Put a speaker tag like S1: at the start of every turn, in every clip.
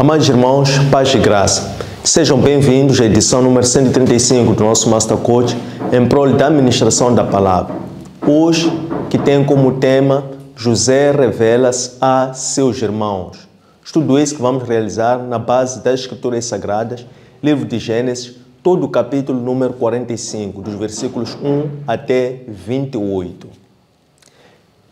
S1: Amados irmãos, paz e graça. Sejam bem-vindos à edição número 135 do nosso Master Coach em prol da administração da palavra. Hoje, que tem como tema José revela-se a seus irmãos. Estudo esse que vamos realizar na base das Escrituras Sagradas, livro de Gênesis, todo o capítulo número 45, dos versículos 1 até 28.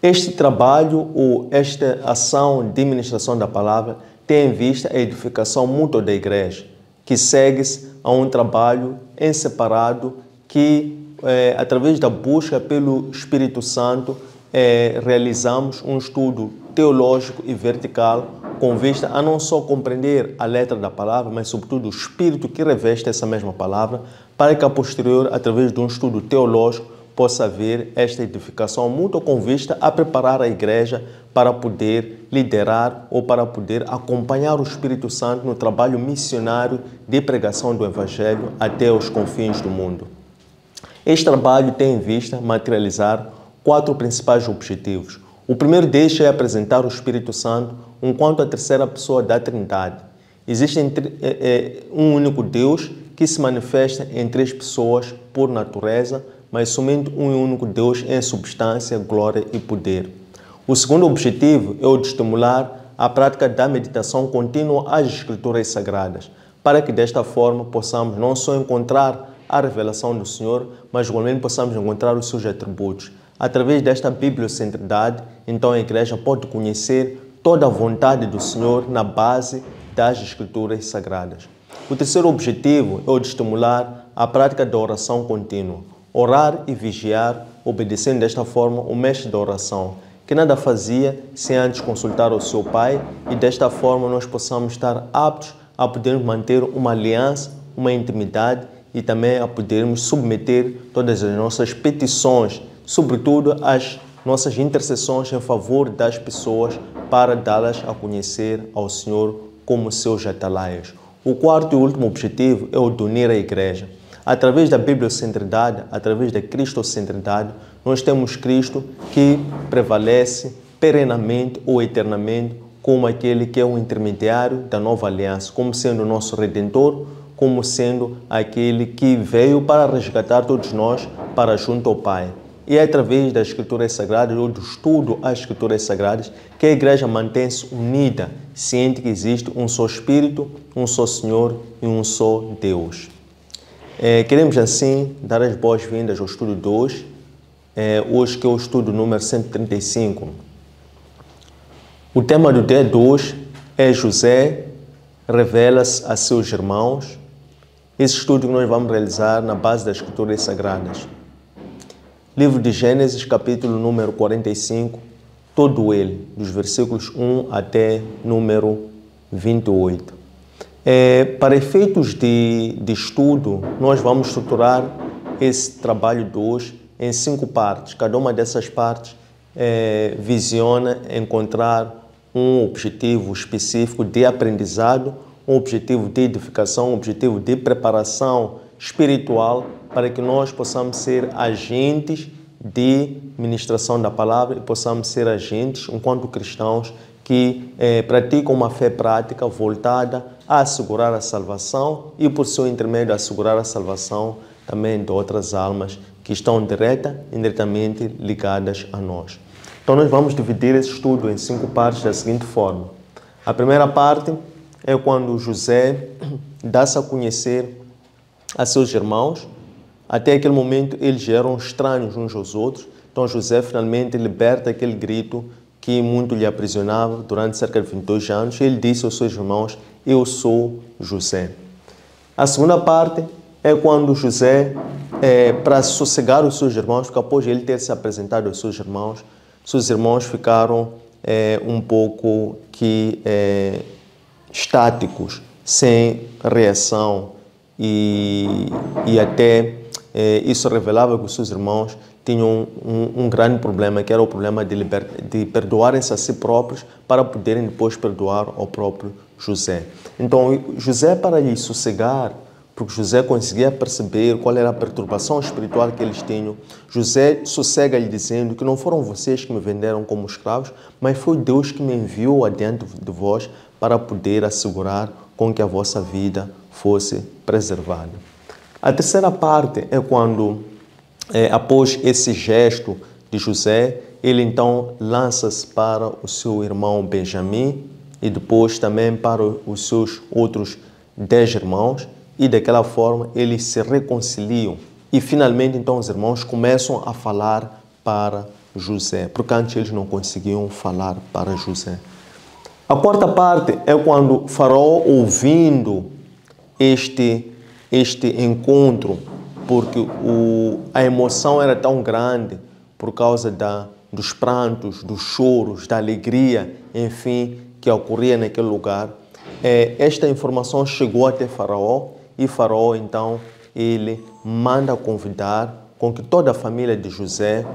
S1: Este trabalho ou esta ação de administração da palavra tem em vista a edificação mútua da igreja, que segue-se a um trabalho em separado que, através da busca pelo Espírito Santo, realizamos um estudo teológico e vertical com vista a não só compreender a letra da palavra, mas sobretudo o espírito que reveste essa mesma palavra, para que a posterior, através de um estudo teológico, possa haver esta edificação mútua com vista a preparar a igreja para poder liderar ou para poder acompanhar o Espírito Santo no trabalho missionário de pregação do Evangelho até os confins do mundo. Este trabalho tem em vista materializar 4 principais objetivos. O primeiro deles é apresentar o Espírito Santo enquanto a terceira pessoa da Trindade. Existe um único Deus que se manifesta em 3 pessoas por natureza, mas somente um único Deus em substância, glória e poder. O segundo objetivo é o de estimular a prática da meditação contínua às Escrituras Sagradas, para que desta forma possamos não só encontrar a revelação do Senhor, mas igualmente possamos encontrar os seus atributos. Através desta bibliocentridade, então a igreja pode conhecer toda a vontade do Senhor na base das Escrituras Sagradas. O terceiro objetivo é o de estimular a prática da oração contínua. Orar e vigiar, obedecendo desta forma o mestre da oração, que nada fazia sem antes consultar o seu Pai, e desta forma nós possamos estar aptos a podermos manter uma aliança, uma intimidade e também a podermos submeter todas as nossas petições, sobretudo as nossas intercessões em favor das pessoas, para dá-las a conhecer ao Senhor como seus atalaias. O quarto e último objetivo é o de unir a igreja. Através da bibliocentridade, através da cristocentridade, nós temos Cristo que prevalece perenamente ou eternamente como aquele que é o intermediário da nova aliança, como sendo o nosso Redentor, como sendo aquele que veio para resgatar todos nós para junto ao Pai. E é através das Escrituras Sagradas ou do estudo às Escrituras Sagradas que a igreja mantém-se unida, ciente que existe um só Espírito, um só Senhor e um só Deus. Queremos assim dar as boas-vindas ao estudo de hoje, que é o estudo número 135. O tema do dia de hoje é José revela-se a seus irmãos. Esse estudo que nós vamos realizar na base das Escrituras Sagradas. Livro de Gênesis, capítulo número 45, todo ele, dos versículos 1 até número 28. Para efeitos de estudo, nós vamos estruturar esse trabalho de hoje em 5 partes. Cada uma dessas partes visiona encontrar um objetivo específico de aprendizado, um objetivo de edificação, um objetivo de preparação espiritual, para que nós possamos ser agentes de ministração da palavra e possamos ser agentes, enquanto cristãos, que praticam uma fé prática voltada a assegurar a salvação e, por seu intermédio, assegurar a salvação também de outras almas que estão direta e indiretamente ligadas a nós. Então, nós vamos dividir esse estudo em 5 partes da seguinte forma. A primeira parte é quando José dá-se a conhecer a seus irmãos. Até aquele momento, eles eram estranhos uns aos outros. Então, José finalmente liberta aquele grito que muito lhe aprisionava durante cerca de 22 anos. Ele disse aos seus irmãos: eu sou José. A segunda parte é quando José, para sossegar os seus irmãos, porque após ele ter se apresentado aos seus irmãos ficaram um pouco estáticos, sem reação, e até isso revelava que os seus irmãos tinham um grande problema, que era o problema de perdoarem-se a si próprios para poderem depois perdoar ao próprio José. Então, José, para lhe sossegar, porque José conseguia perceber qual era a perturbação espiritual que eles tinham, José sossega-lhe dizendo que não foram vocês que me venderam como escravos, mas foi Deus que me enviou adiante de vós para poder assegurar com que a vossa vida fosse preservada. A terceira parte é quando, após esse gesto de José, ele então lança-se para o seu irmão Benjamim e depois também para os seus outros 10 irmãos, e daquela forma eles se reconciliam. E finalmente então os irmãos começam a falar para José, porque antes eles não conseguiam falar para José. A quarta parte é quando Faraó, ouvindo este encontro, porque a emoção era tão grande por causa dos prantos, dos choros, da alegria, enfim, que ocorria naquele lugar. Esta informação chegou até Faraó e Faraó, então, ele manda convidar com que toda a família de José,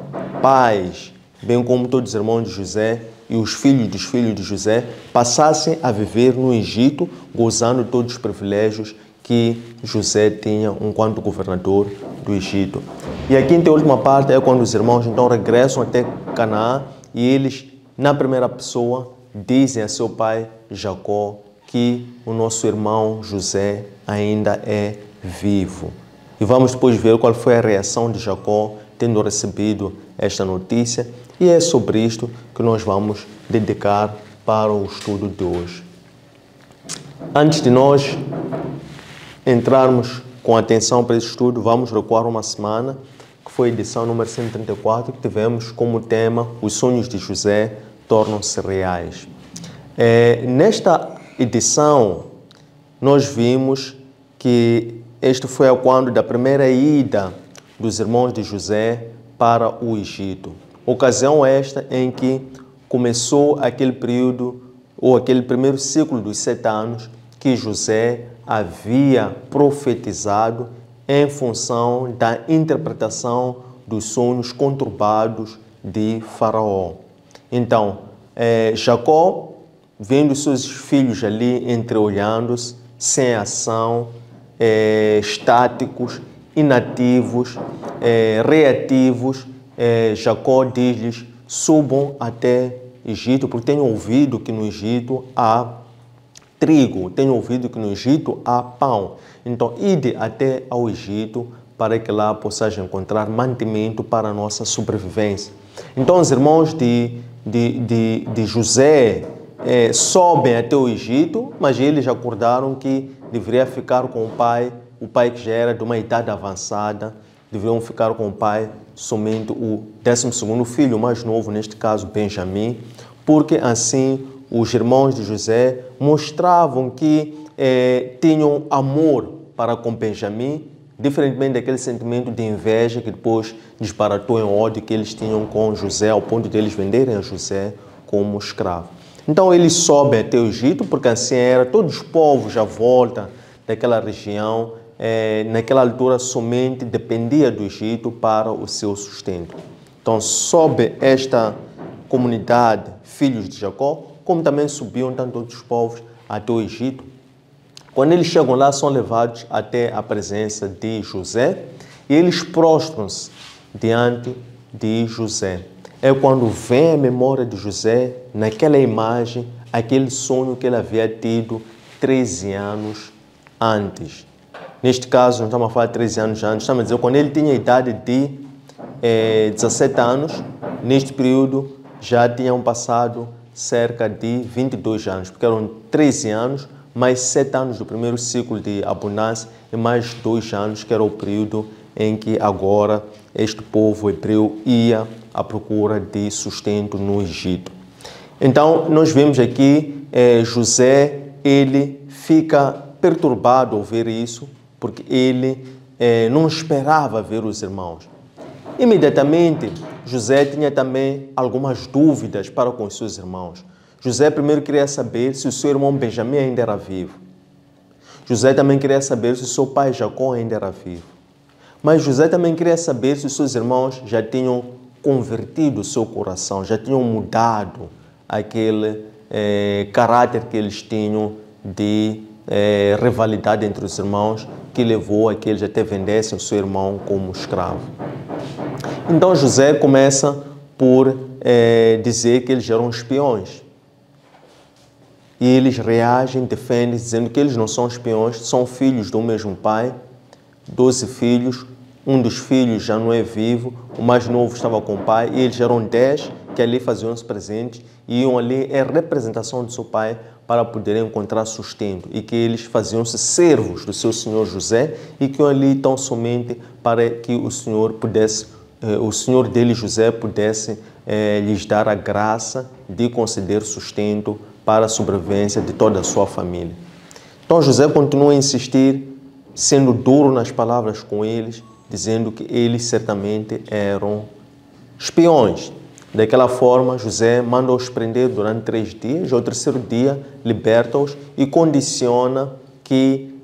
S1: pais, bem como todos os irmãos de José e os filhos dos filhos de José, passassem a viver no Egito, gozando todos os privilégios que José tinha enquanto governador do Egito. E a quinta e última parte é quando os irmãos então regressam até Canaã e eles, na primeira pessoa, dizem a seu pai Jacó que o nosso irmão José ainda é vivo. E vamos depois ver qual foi a reação de Jacó tendo recebido esta notícia, e é sobre isto que nós vamos dedicar para o estudo de hoje. Antes de nós entrarmos com atenção para esse estudo, vamos recuar uma semana, que foi a edição número 134, que tivemos como tema Os sonhos de José tornam-se reais. Nesta edição, nós vimos que este foi quando da primeira ida dos irmãos de José para o Egito. Ocasião esta em que começou aquele período, ou aquele primeiro ciclo dos 7 anos, que José havia profetizado em função da interpretação dos sonhos conturbados de Faraó. Então, Jacó, vendo seus filhos ali entreolhando-se, sem ação, estáticos, inativos, reativos, Jacó diz-lhes: subam até Egito, porque tenho ouvido que no Egito há trigo, tenho ouvido que no Egito há pão. Então, ide até ao Egito para que lá possais encontrar mantimento para a nossa sobrevivência. Então, os irmãos de José sobem até o Egito, mas eles acordaram que deveria ficar com o pai que já era de uma idade avançada, deveriam ficar com o pai somente o 12º filho, o mais novo, neste caso Benjamim, porque assim os irmãos de José mostravam que tinham amor para com Benjamim, diferentemente daquele sentimento de inveja que depois disparatou em ódio que eles tinham com José, ao ponto de eles venderem a José como escravo. Então eles sobem até o Egito, porque assim era, todos os povos à volta daquela região, naquela altura somente dependia do Egito para o seu sustento. Então sobe esta comunidade, filhos de Jacó, como também subiam tanto outros povos até o Egito. Quando eles chegam lá, são levados até a presença de José e eles prostram-se diante de José. É quando vem a memória de José naquela imagem, aquele sonho que ele havia tido 13 anos antes. Neste caso, não estamos a falar de 13 anos antes, estamos a dizer quando ele tinha a idade de 17 anos, neste período já tinham passado cerca de 22 anos, porque eram 13 anos, mais 7 anos do primeiro ciclo de abundância e mais 2 anos, que era o período em que agora este povo hebreu ia à procura de sustento no Egito. Então, nós vemos aqui José, ele fica perturbado ao ver isso, porque ele não esperava ver os irmãos. Imediatamente, José tinha também algumas dúvidas para com os seus irmãos. José primeiro queria saber se o seu irmão Benjamim ainda era vivo. José também queria saber se o seu pai Jacó ainda era vivo. Mas José também queria saber se os seus irmãos já tinham convertido o seu coração, já tinham mudado aquele caráter que eles tinham de rivalidade entre os irmãos, que levou a que eles até vendessem o seu irmão como escravo. Então José começa por dizer que eles eram espiões. e eles reagem, defendem, dizendo que eles não são espiões, são filhos do mesmo pai, 12 filhos, um dos filhos já não é vivo, o mais novo estava com o pai, e eles eram 10 que ali faziam-se presentes e iam ali em representação de seu pai para poderem encontrar sustento, e que eles faziam-se servos do seu senhor José e que iam ali tão somente para que o senhor pudesse, o senhor dele, José, pudesse lhes dar a graça de conceder sustento para a sobrevivência de toda a sua família. Então José continua a insistir, sendo duro nas palavras com eles, dizendo que eles certamente eram espiões. Daquela forma, José manda-os prender durante 3 dias, ao terceiro dia liberta-os e condiciona que,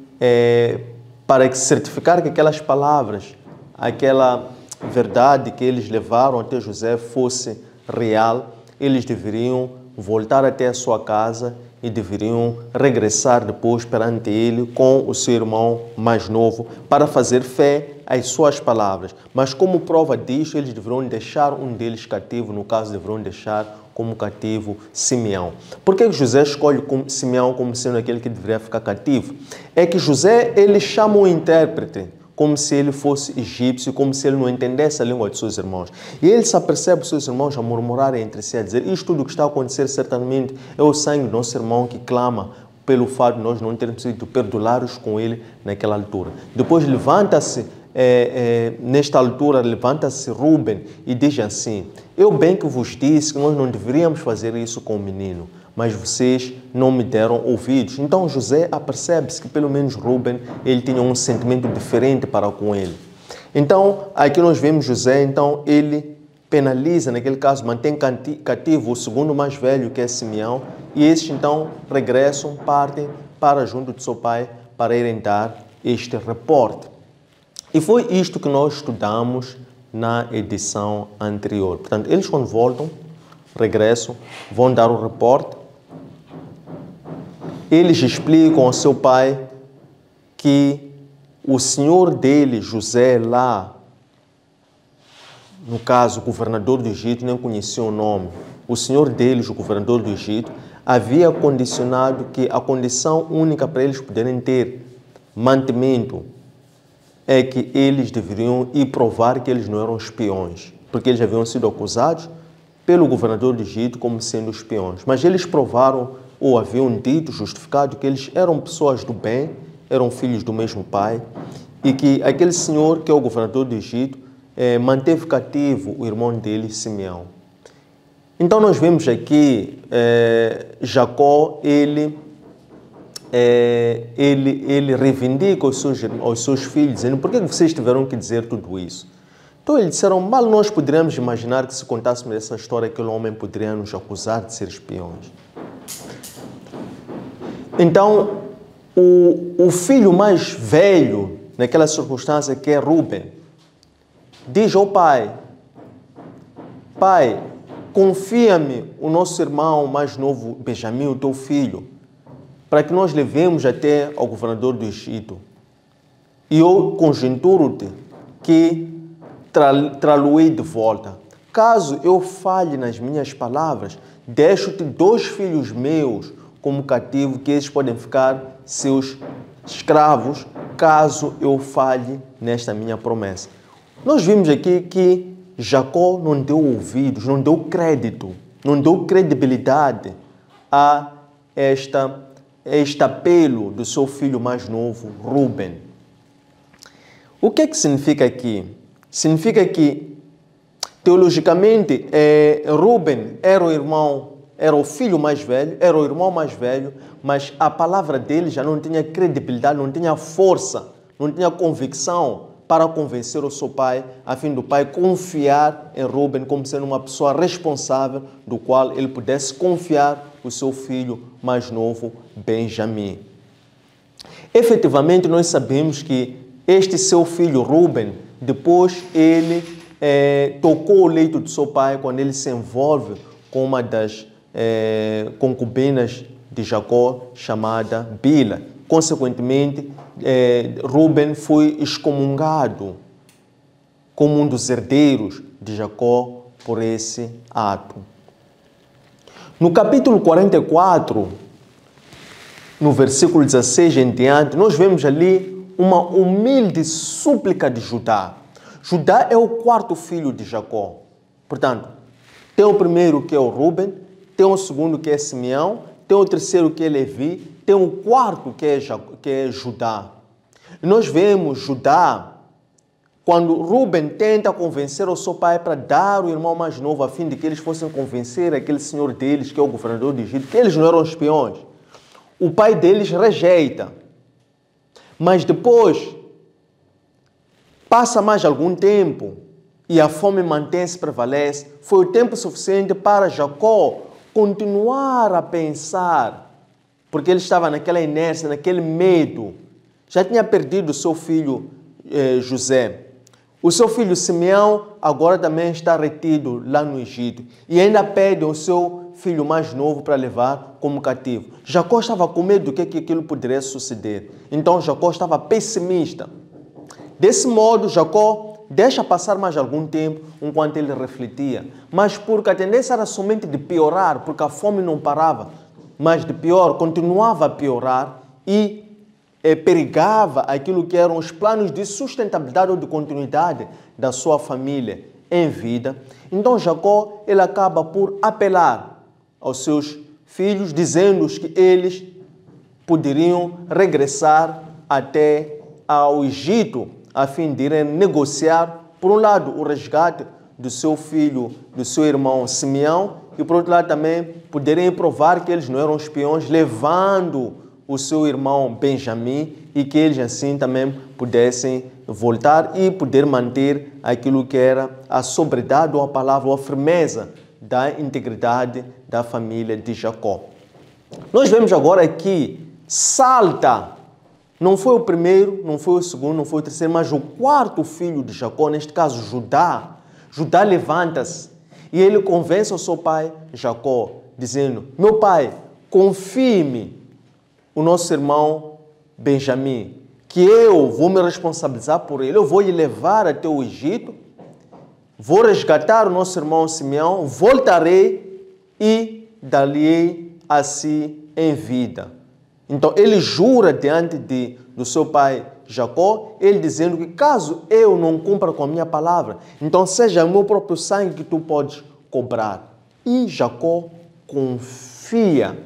S1: para certificar que aquelas palavras, aquela verdade que eles levaram até José fosse real, eles deveriam voltar até a sua casa e deveriam regressar depois perante ele com o seu irmão mais novo para fazer fé às suas palavras. Mas como prova disso, eles deveriam deixar um deles cativo, no caso, deveriam deixar como cativo Simeão. Por que José escolhe Simeão como sendo aquele que deveria ficar cativo? É que José, ele chama o intérprete como se ele fosse egípcio, como se ele não entendesse a língua de seus irmãos. E ele se apercebe os seus irmãos a murmurarem entre si, a dizer: isto tudo que está a acontecer certamente é o sangue do nosso irmão que clama pelo fato de nós não termos sido perdoados com ele naquela altura. Depois levanta-se, nesta altura, levanta-se Rúben e diz assim: eu bem que vos disse que nós não deveríamos fazer isso com o menino, mas vocês não me deram ouvidos. Então José apercebe-se que pelo menos Rúben, ele tinha um sentimento diferente para com ele. Então aqui nós vemos José, então ele penaliza, naquele caso, mantém cativo o segundo mais velho, que é Simeão, e estes então regressam, partem para junto de seu pai para irem dar este reporte. E foi isto que nós estudamos na edição anterior. Portanto, eles quando voltam, regressam, vão dar o reporte. Eles explicam ao seu pai que o senhor dele, José, lá, no caso, o governador do Egito, nem conhecia o nome. O senhor deles, o governador do Egito, havia condicionado que a condição única para eles poderem ter mantimento é que eles deveriam ir provar que eles não eram espiões, porque eles haviam sido acusados pelo governador do Egito como sendo espiões. Mas eles provaram, ou haviam dito, justificado, que eles eram pessoas do bem, eram filhos do mesmo pai, e que aquele senhor, que é o governador do Egito, manteve cativo o irmão dele, Simeão. Então nós vemos aqui Jacó, ele reivindica aos seus filhos, dizendo: por que vocês tiveram que dizer tudo isso? Então eles disseram: mal nós poderíamos imaginar que se contássemos essa história, aquele homem poderia nos acusar de ser espiões. Então o filho mais velho, naquela circunstância, que é Rúben, diz ao pai: pai, confia-me o nosso irmão mais novo, Benjamim, o teu filho, para que nós levemos até ao governador do Egito. E eu conjecturo-te que tra-lo-ei de volta. Caso eu falhe nas minhas palavras, deixo-te 2 filhos meus como cativo, que eles podem ficar seus escravos, caso eu falhe nesta minha promessa. Nós vimos aqui que Jacó não deu ouvidos, não deu crédito, não deu credibilidade a este apelo do seu filho mais novo, Rúben. O que significa aqui? Significa que, teologicamente, Rúben era o filho mais velho, era o irmão mais velho, mas a palavra dele já não tinha credibilidade, não tinha força, não tinha convicção para convencer o seu pai, a fim do pai confiar em Rúben como sendo uma pessoa responsável, do qual ele pudesse confiar o seu filho mais novo, Benjamim. Efetivamente, nós sabemos que este seu filho Rúben, depois ele tocou o leito de seu pai quando ele se envolve com uma das concubinas de Jacó, chamada Bila. Consequentemente, Rúben foi excomungado como um dos herdeiros de Jacó por esse ato. No capítulo 44, no versículo 16 em diante, nós vemos ali uma humilde súplica de Judá. Judá é o quarto filho de Jacó. Portanto, tem o primeiro que é o Ruben, tem o segundo que é Simeão, tem o terceiro que é Levi, tem o quarto que é Judá. E nós vemos Judá, quando Ruben tenta convencer o seu pai para dar o irmão mais novo, a fim de que eles fossem convencer aquele senhor deles, que é o governador de Egito, que eles não eram espiões. O pai deles rejeita. Mas depois, passa mais algum tempo e a fome mantém-se, prevalece. Foi o tempo suficiente para Jacó continuar a pensar, porque ele estava naquela inércia, naquele medo. Já tinha perdido o seu filho José. O seu filho Simeão agora também está retido lá no Egito. E ainda pede o seu filho mais novo para levar como cativo. Jacó estava com medo do que aquilo poderia suceder. Então Jacó estava pessimista. Desse modo, Jacó deixa passar mais algum tempo enquanto ele refletia. Mas porque a tendência era somente de piorar, porque a fome não parava, mas de pior, continuava a piorar e perigava aquilo que eram os planos de sustentabilidade ou de continuidade da sua família em vida. Então Jacó, ele acaba por apelar aos seus filhos, dizendo-os que eles poderiam regressar até ao Egito, a fim de irem negociar, por um lado, o resgate do seu filho, do seu irmão Simeão, e por outro lado também poderem provar que eles não eram espiões, levando o seu irmão Benjamim, e que eles assim também pudessem voltar e poder manter aquilo que era a sobriedade ou a palavra, ou a firmeza da integridade da família de Jacó. Nós vemos agora que salta, não foi o primeiro, não foi o segundo, não foi o terceiro, mas o quarto filho de Jacó, neste caso Judá. Judá levanta-se e ele convence o seu pai Jacó, dizendo: meu pai, confie-me o nosso irmão Benjamim, que eu vou me responsabilizar por ele, eu vou lhe levar até o Egito, vou resgatar o nosso irmão Simeão, voltarei e dar-lhe a si em vida. Então ele jura diante do seu pai Jacó, ele dizendo que caso eu não cumpra com a minha palavra, então seja o meu próprio sangue que tu podes cobrar. E Jacó confia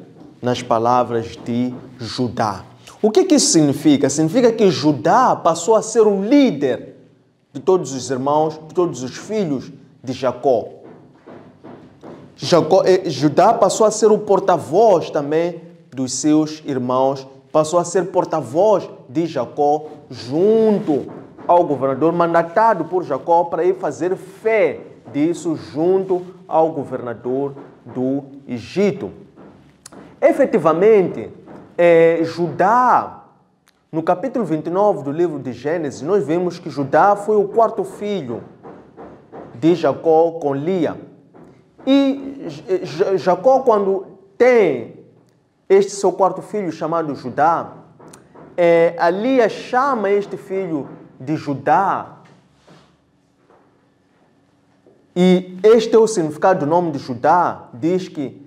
S1: nas palavras de Judá. O que isso significa? Significa que Judá passou a ser o líder de todos os irmãos, de todos os filhos de Jacó. Judá passou a ser o porta-voz também dos seus irmãos, passou a ser porta-voz de Jacó junto ao governador, mandatado por Jacó para ir fazer fé disso junto ao governador do Egito. Efetivamente, Judá, no capítulo 29 do livro de Gênesis, nós vemos que Judá foi o quarto filho de Jacó com Lia. E Jacó, quando tem este seu quarto filho chamado Judá, a Lia chama este filho de Judá. E este é o significado do nome de Judá. Diz que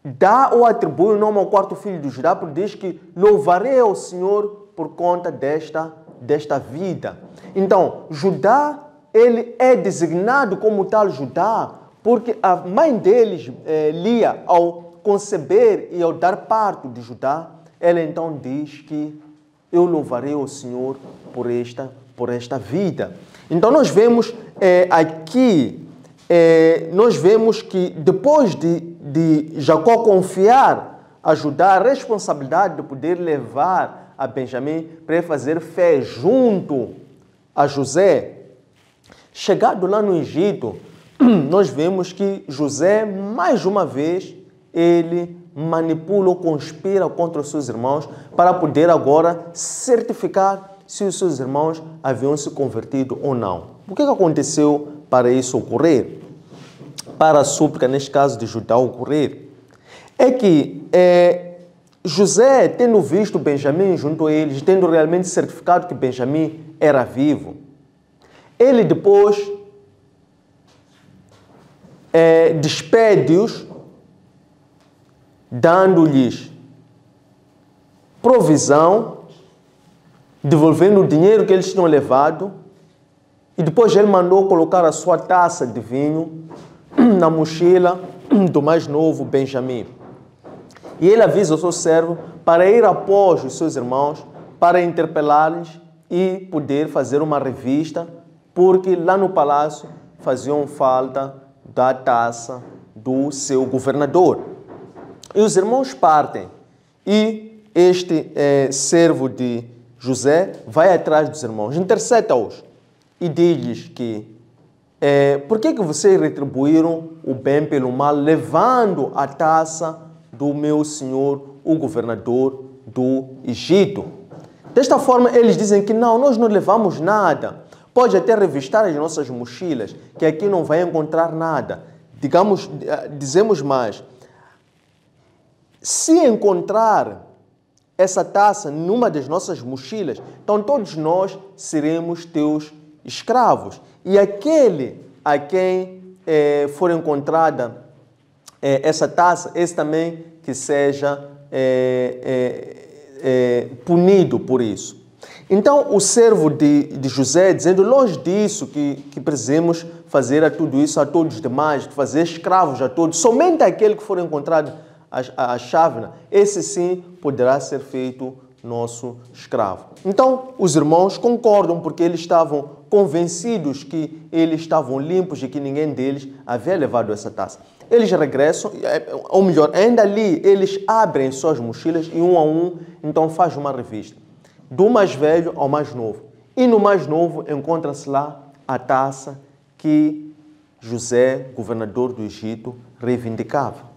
S1: dá ou atribui o nome ao quarto filho de Judá, porque diz que louvarei ao Senhor por conta desta vida. Então, Judá, ele é designado como tal Judá, porque a mãe deles, Lia, ao conceber e ao dar parto de Judá, ela então diz que eu louvarei ao Senhor por esta vida. Então nós vemos aqui, nós vemos que depois de Jacó confiar a Judá a responsabilidade de poder levar a Benjamim para fazer fé junto a José, chegado lá no Egito, nós vemos que José, mais uma vez, ele manipula ou conspira contra os seus irmãos para poder agora certificar se os seus irmãos haviam se convertido ou não. O que aconteceu para isso ocorrer? Para a súplica, neste caso de Judá, ocorrer? É que José, tendo visto Benjamim junto a eles, tendo realmente certificado que Benjamim era vivo, ele depois despede-os, dando-lhes provisão, devolvendo o dinheiro que eles tinham levado, e depois ele mandou colocar a sua taça de vinho na mochila do mais novo Benjamim. E ele avisa o seu servo para ir após os seus irmãos, para interpelá-los e poder fazer uma revista, porque lá no palácio faziam falta da taça do seu governador. E os irmãos partem, e este servo de José vai atrás dos irmãos, intercepta-os e diz-lhes que por que vocês retribuíram o bem pelo mal, levando a taça do meu senhor, o governador do Egito? Desta forma, eles dizem que não, nós não levamos nada. Pode até revistar as nossas mochilas, que aqui não vai encontrar nada. Dizemos mais, se encontrar essa taça numa das nossas mochilas, então todos nós seremos teus escravos. E aquele a quem for encontrada essa taça, esse também que seja punido por isso. Então, o servo de José, dizendo, longe disso, que precisamos fazer a tudo isso, a todos os demais, fazer escravos a todos, somente aquele que for encontrado a chávena, esse sim poderá ser feito nosso escravo. Então, os irmãos concordam, porque eles estavam convencidos que eles estavam limpos e que ninguém deles havia levado essa taça. Eles regressam, ou melhor, ainda ali, eles abrem suas mochilas e um a um, então faz uma revista. Do mais velho ao mais novo. E no mais novo encontra-se lá a taça que José, governador do Egito, reivindicava.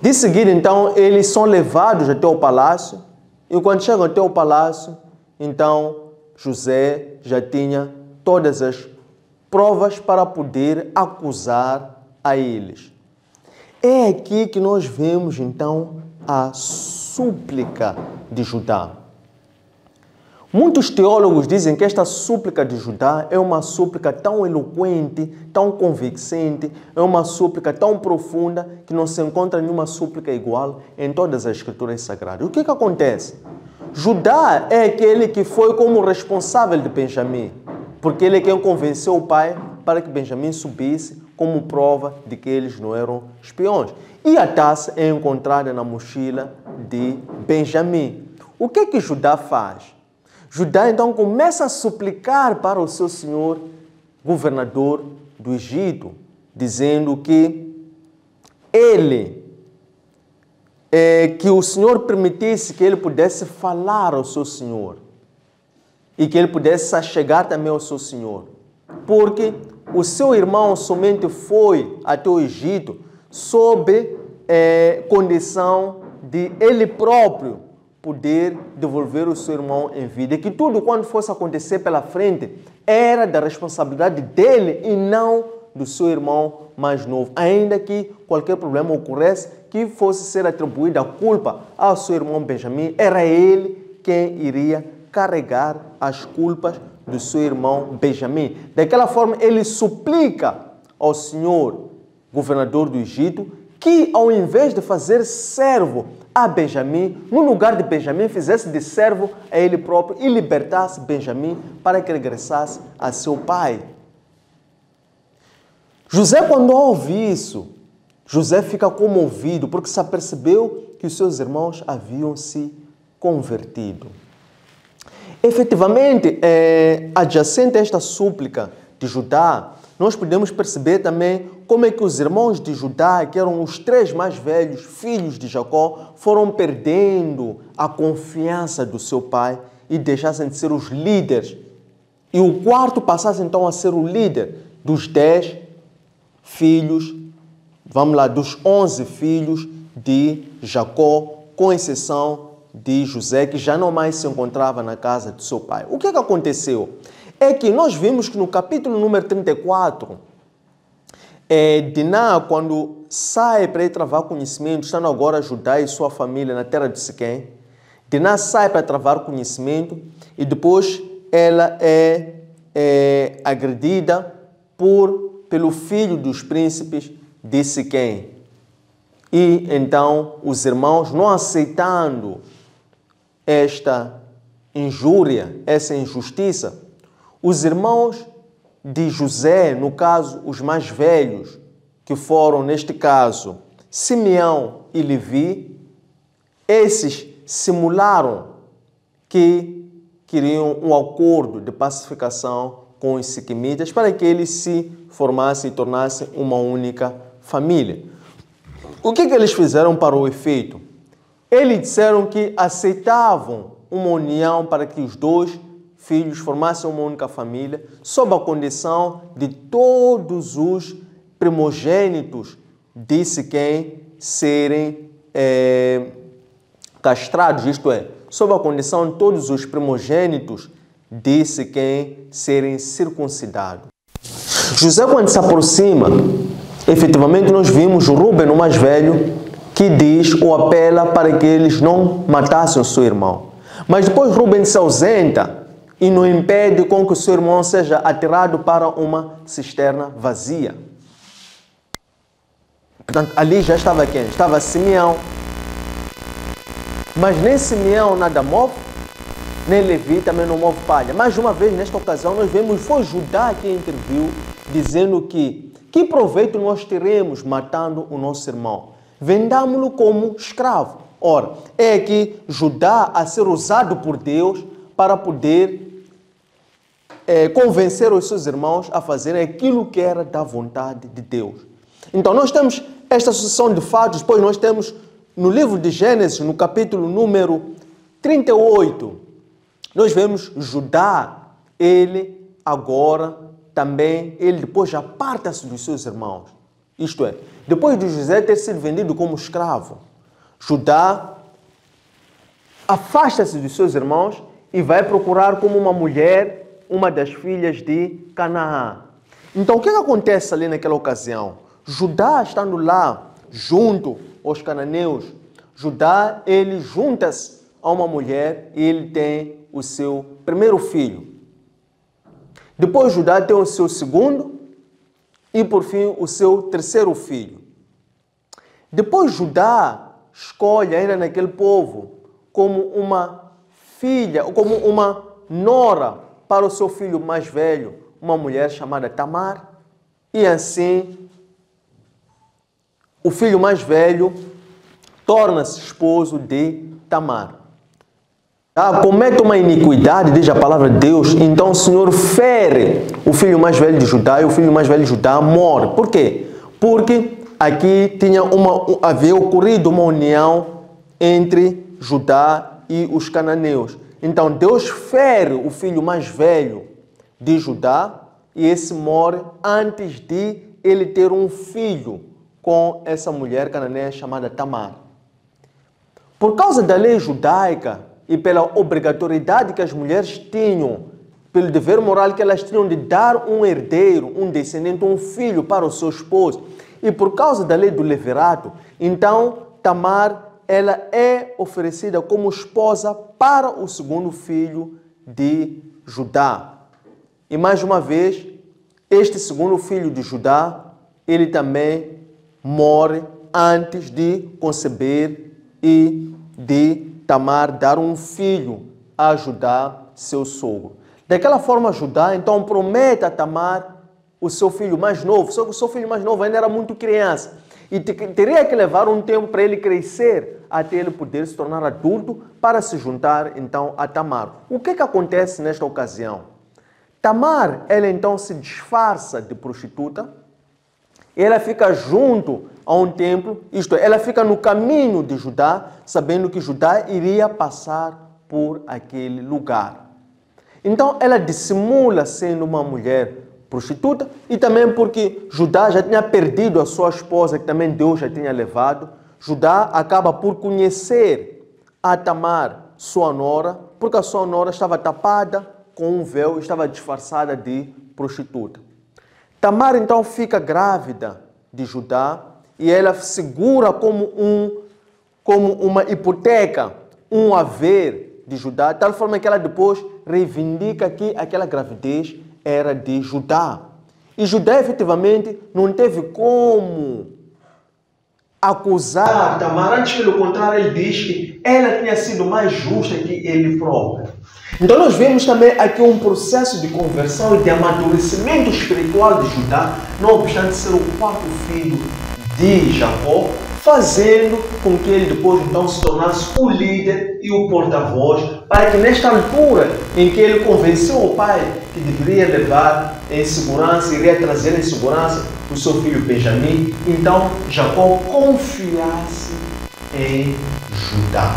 S1: De seguida, então, eles são levados até o palácio, e quando chegam até o palácio, então, José já tinha todas as provas para poder acusar a eles. É aqui que nós vemos, então, a súplica de Judá. Muitos teólogos dizem que esta súplica de Judá é uma súplica tão eloquente, tão convincente, é uma súplica tão profunda que não se encontra nenhuma súplica igual em todas as escrituras sagradas. O que acontece? Judá é aquele que foi como responsável de Benjamim, porque ele é quem convenceu o pai para que Benjamim subisse como prova de que eles não eram espiões. E a taça é encontrada na mochila de Benjamim. O que Judá faz? Judá então começa a suplicar para o seu senhor, governador do Egito, dizendo que que o Senhor permitisse que ele pudesse falar ao seu senhor e que ele pudesse chegar também ao seu senhor, porque o seu irmão somente foi até o Egito sob condição de ele próprio poder devolver o seu irmão em vida. E que tudo, quando fosse acontecer pela frente, era da responsabilidade dele e não do seu irmão mais novo. Ainda que qualquer problema ocorresse, que fosse ser atribuída a culpa ao seu irmão Benjamim, era ele quem iria carregar as culpas do seu irmão Benjamim. Daquela forma, ele suplica ao senhor, governador do Egito, que ao invés de fazer servo a Benjamim, no lugar de Benjamim, fizesse de servo a ele próprio e libertasse Benjamim para que regressasse a seu pai. José, quando ouve isso, José fica comovido, porque se apercebeu que os seus irmãos haviam se convertido. Efetivamente, adjacente a esta súplica de Judá, nós podemos perceber também como é que os irmãos de Judá, que eram os 3 mais velhos, filhos de Jacó, foram perdendo a confiança do seu pai e deixassem de ser os líderes. E o quarto passasse então a ser o líder dos 10 filhos, dos 11 filhos de Jacó, com exceção de José, que já não mais se encontrava na casa de seu pai. O que aconteceu? É que nós vimos que no capítulo número 34, Diná, quando sai para ir travar conhecimento, estando agora Judá e sua família na terra de Siquém, Diná sai para travar conhecimento e depois ela é agredida pelo filho dos príncipes de Siquém, E então os irmãos, não aceitando esta injúria, essa injustiça, os irmãos de José, no caso, os mais velhos, que foram, neste caso, Simeão e Levi, esses simularam que queriam um acordo de pacificação com os siquemitas para que eles se formassem e tornassem uma única família. O que eles fizeram para o efeito? Eles disseram que aceitavam uma união para que os dois filhos formassem uma única família, sob a condição de todos os primogênitos de Siquém serem castrados, isto é, sob a condição de todos os primogênitos de Siquém serem circuncidados. José, quando se aproxima, efetivamente nós vimos Rúben, o mais velho, que diz ou apela para que eles não matassem o seu irmão. Mas depois Rúben se ausenta e não impede com que o seu irmão seja atirado para uma cisterna vazia. Portanto, ali já estava quem? Estava Simeão. Mas nem Simeão nada move, nem Levi também não move palha. Mais uma vez, nesta ocasião, nós vemos, foi Judá que interviu, dizendo que proveito nós teremos matando o nosso irmão? Vendámo-lo como escravo. Ora, é aqui Judá a ser usado por Deus para poder convencer os seus irmãos a fazerem aquilo que era da vontade de Deus. Então, nós temos esta sucessão de fatos, depois nós temos no livro de Gênesis, no capítulo número 38, nós vemos Judá, ele agora também, ele depois já aparta-se dos seus irmãos. Isto é, depois de José ter sido vendido como escravo, Judá afasta-se dos seus irmãos e vai procurar como uma mulher, uma das filhas de Canaã. Então, o que acontece ali naquela ocasião? Judá estando lá, junto aos cananeus, Judá, ele junta-se a uma mulher e ele tem o seu primeiro filho. Depois Judá tem o seu segundo e, por fim, o seu terceiro filho. Depois Judá escolhe ainda naquele povo como uma filha, ou como uma nora para o seu filho mais velho, uma mulher chamada Tamar. E assim, o filho mais velho torna-se esposo de Tamar. Comete uma iniquidade, diz a palavra de Deus, então o Senhor fere o filho mais velho de Judá e o filho mais velho de Judá morre. Por quê? Porque aqui havia ocorrido uma união entre Judá e os cananeus. Então Deus fere o filho mais velho de Judá e esse morre antes de ele ter um filho com essa mulher cananeia chamada Tamar. Por causa da lei judaica e pela obrigatoriedade que as mulheres tinham, pelo dever moral que elas tinham de dar um herdeiro, um descendente, um filho para o seu esposo, e por causa da lei do levirato, então Tamar ela é oferecida como esposa para o segundo filho de Judá. E mais uma vez, este segundo filho de Judá, ele também morre antes de conceber e de Tamar dar um filho a Judá, seu sogro. Daquela forma, Judá então promete a Tamar o seu filho mais novo, só que o seu filho mais novo ainda era muito criança e teria que levar um tempo para ele crescer até ele poder se tornar adulto para se juntar então a Tamar. O que acontece nesta ocasião? Tamar, ela então se disfarça de prostituta, ela fica junto a um templo, isto é, ela fica no caminho de Judá, sabendo que Judá iria passar por aquele lugar. Então ela dissimula sendo uma mulher prostituta e também porque Judá já tinha perdido a sua esposa, que também Deus já tinha levado. Judá acaba por conhecer a Tamar, sua nora, porque a sua nora estava tapada com um véu e estava disfarçada de prostituta. Tamar então fica grávida de Judá e ela segura como uma hipoteca, um haver de Judá, de tal forma que ela depois reivindica que aquela gravidez era de Judá. E Judá efetivamente não teve como acusar Tamar, antes pelo contrário, ele diz que ela tinha sido mais justa que ele próprio. Então nós vemos também aqui um processo de conversão e de amadurecimento espiritual de Judá, não obstante ser o quarto filho de Jacó, fazendo com que ele depois então se tornasse o líder e o porta-voz, para que nesta altura em que ele convenceu o pai que deveria levar em segurança, iria trazer em segurança o seu filho Benjamim, então Jacó confiasse em Judá.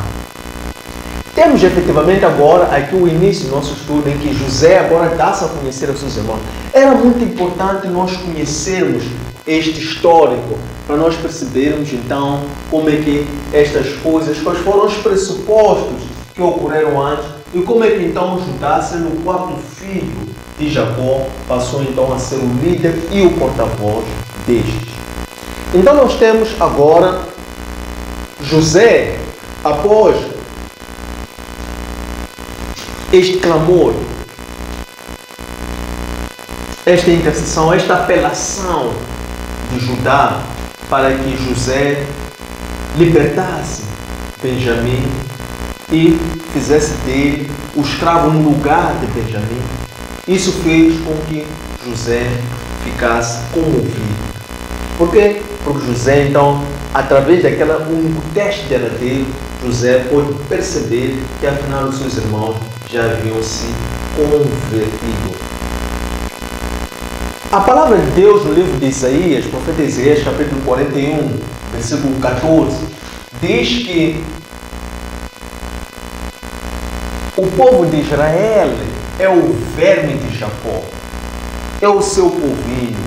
S1: Temos efetivamente agora aqui o início do nosso estudo em que José agora dá-se a conhecer aos seus irmãos. Era muito importante nós conhecermos este histórico, para nós percebermos então como é que estas coisas, quais foram os pressupostos que ocorreram antes e como é que então Judá, sendo o quarto filho de Jacó, passou então a ser o líder e o porta-voz destes. Então nós temos agora José, após este clamor, esta intercessão, esta apelação de Judá para que José libertasse Benjamim e fizesse dele o escravo no lugar de Benjamim. Isso fez com que José ficasse comovido. Por quê? Porque José, então, através daquela único teste de dele, José pôde perceber que afinal os seus irmãos já haviam se convertido. A palavra de Deus no livro de Isaías, profeta Isaías, capítulo 41, versículo 14, diz que o povo de Israel é o verme de Jacó, é o seu povinho.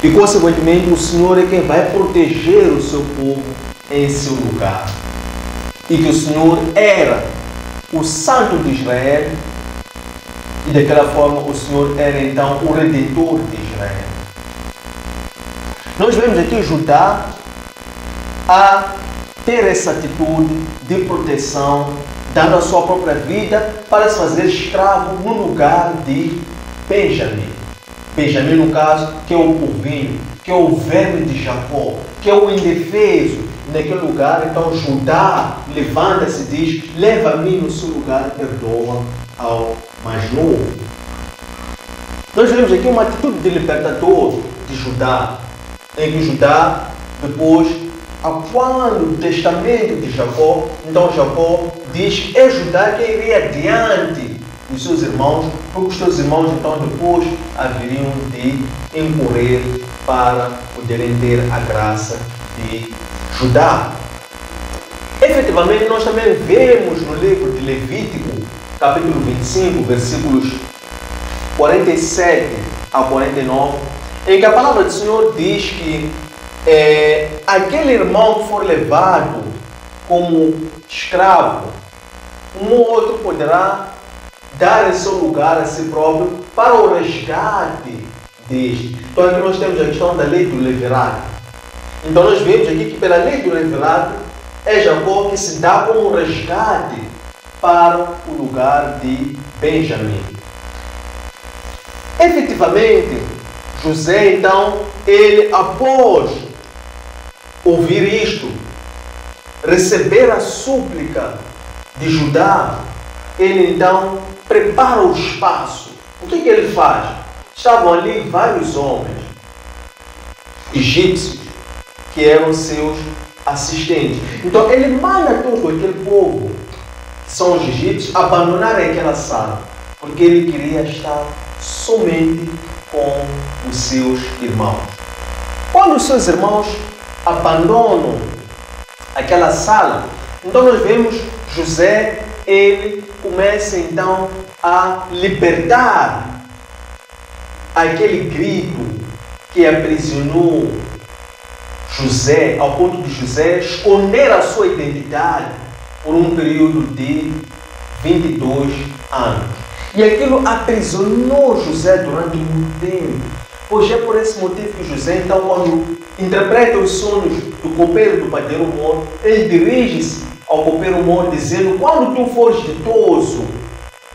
S1: E, consequentemente, o Senhor é quem vai proteger o seu povo em seu lugar. E que o Senhor era o Santo de Israel, e daquela forma o Senhor era então o Redentor de Israel. Nós vemos aqui Judá a ter essa atitude de proteção, dando a sua própria vida para se fazer escravo no lugar de Benjamim. Benjamim, no caso, que é o povinho, que é o verme de Jacó, que é o indefeso. Naquele lugar, então Judá levanta-se e diz: leva-me no seu lugar, perdoa ao mais novo. Nós vemos aqui uma atitude de libertador de Judá, em que Judá, depois, quando o testamento de Jacó, então Jacó diz que é Judá que iria adiante dos seus irmãos, porque os seus irmãos, então, depois haveriam de incorrer para poderem ter a graça de Judá. Efetivamente, nós também vemos no livro de Levítico, capítulo 25, versículos 47 a 49, em que a palavra do Senhor diz que aquele irmão que for levado como escravo, um ou outro poderá dar em seu lugar a si próprio para o resgate deste. Então aqui nós temos a questão da lei do levirato. Então nós vemos aqui que pela lei do levirato é Jacó que se dá como resgate para o lugar de Benjamim. Efetivamente, José então, ele após ouvir isto, receber a súplica de Judá, ele então prepara o espaço. O que ele faz? Estavam ali vários homens egípcios que eram seus assistentes. Então ele manda todo aquele povo, que são os egípcios, abandonarem aquela sala, porque ele queria estar somente com os seus irmãos. Quando os seus irmãos abandonam aquela sala, então nós vemos José, ele começa então a libertar aquele grito que aprisionou José, ao ponto de José esconder a sua identidade por um período de 22 anos. E aquilo aprisionou José durante muito tempo. Pois é por esse motivo que José, então, quando interpreta os sonhos do copeiro do padeiro mor, ele dirige-se ao copeiro mor dizendo: quando tu fores ditoso,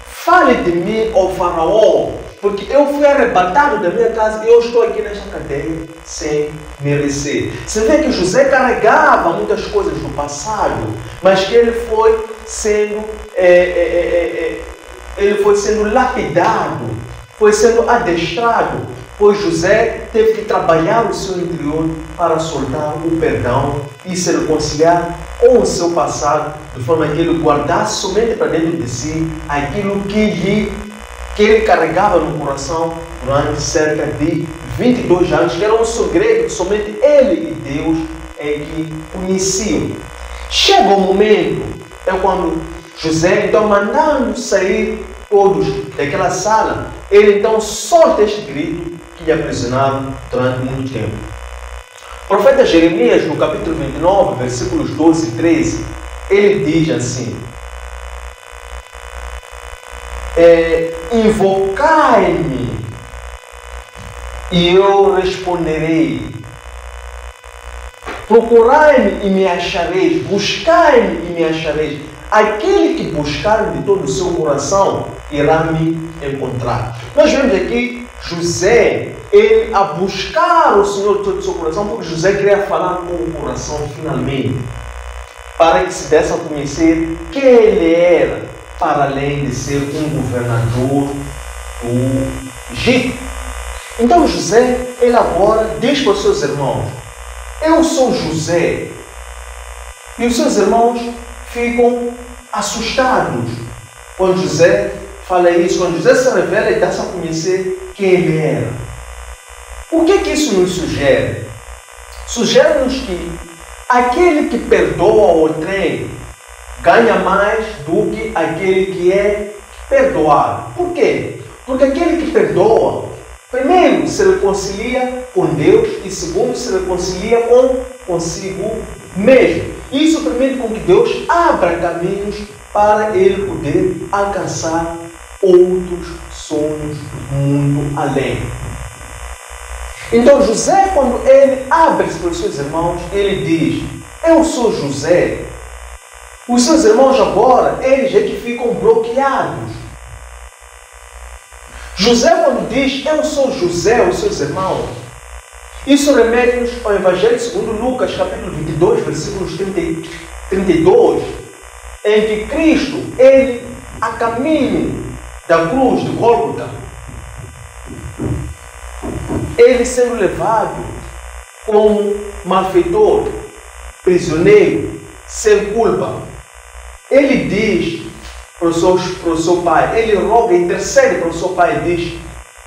S1: fale de mim ao faraó, Porque eu fui arrebatado da minha casa e eu estou aqui nesta cadeia sem merecer. Você vê que José carregava muitas coisas do passado, mas que ele foi sendo lapidado, foi sendo adestrado, pois José teve que trabalhar o seu interior para soltar o perdão e se reconciliar com o seu passado, de forma que ele guardasse somente para dentro de si aquilo que ele carregava no coração durante cerca de 22 anos, que era um segredo que somente ele e Deus é que conheciam. Chega o momento, é quando José, então, mandando sair todos daquela sala, ele então solta este grito que lhe aprisionava durante muito tempo. O profeta Jeremias, no capítulo 29, versículos 12 e 13, ele diz assim: invocai-me e eu responderei, procurai-me e me achareis, buscai-me e me achareis. Aquele que buscar de todo o seu coração irá me encontrar. Nós vemos aqui José, ele a buscar o Senhor de todo o seu coração, porque José queria falar com o coração finalmente, para que se desse a conhecer quem ele era, para além de ser um governador do Egito. Então José, ele agora diz para os seus irmãos: eu sou José. E os seus irmãos ficam assustados quando José fala isso, quando José se revela e dá-se a conhecer quem ele era. O que isso nos sugere? Sugere-nos que aquele que perdoa outrem ganha mais do que aquele que é perdoado. Por quê? Porque aquele que perdoa, primeiro, se reconcilia com Deus e segundo, se reconcilia consigo mesmo. Isso permite com que Deus abra caminhos para ele poder alcançar outros sonhos muito além. Então José, quando ele abre-se para os seus irmãos, ele diz: eu sou José. Os seus irmãos agora, eles é que ficam bloqueados. José, quando diz eu sou José, os seus irmãos, isso remete-nos ao Evangelho segundo Lucas, capítulo 22, versículos 32, em que Cristo, ele, a caminho da cruz de Gólgota, ele sendo levado como malfeitor, prisioneiro, sem culpa, ele diz para o seu pai, ele roga, intercede para o seu pai e diz: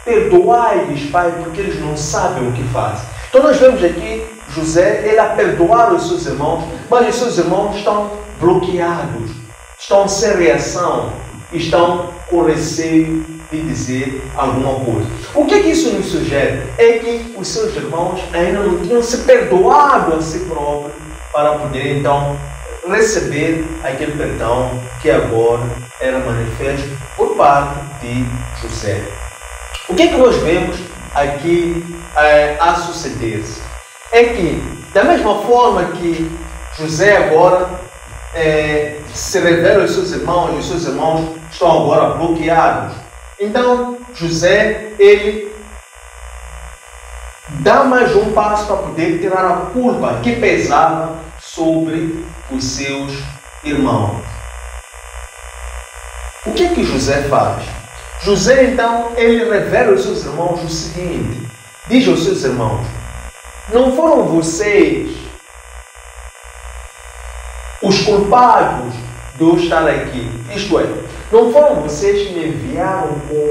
S1: perdoai-lhes, pai, porque eles não sabem o que fazem. Então nós vemos aqui José, ele a perdoar os seus irmãos, mas os seus irmãos estão bloqueados, estão sem reação, estão com receio de dizer alguma coisa. O que isso nos sugere? É que os seus irmãos ainda não tinham se perdoado a si próprios para poder então receber aquele perdão que agora era manifesto por parte de José. O que nós vemos aqui a suceder-se? É que, da mesma forma que José agora se revela aos seus irmãos, e os seus irmãos estão agora bloqueados, então José, ele dá mais um passo para poder tirar a culpa que pesava sobre os seus irmãos. O que José faz? José, então, ele revela aos seus irmãos o seguinte: diz aos seus irmãos: não foram vocês os culpados de eu estar aqui. Isto é, não foram vocês que me enviaram como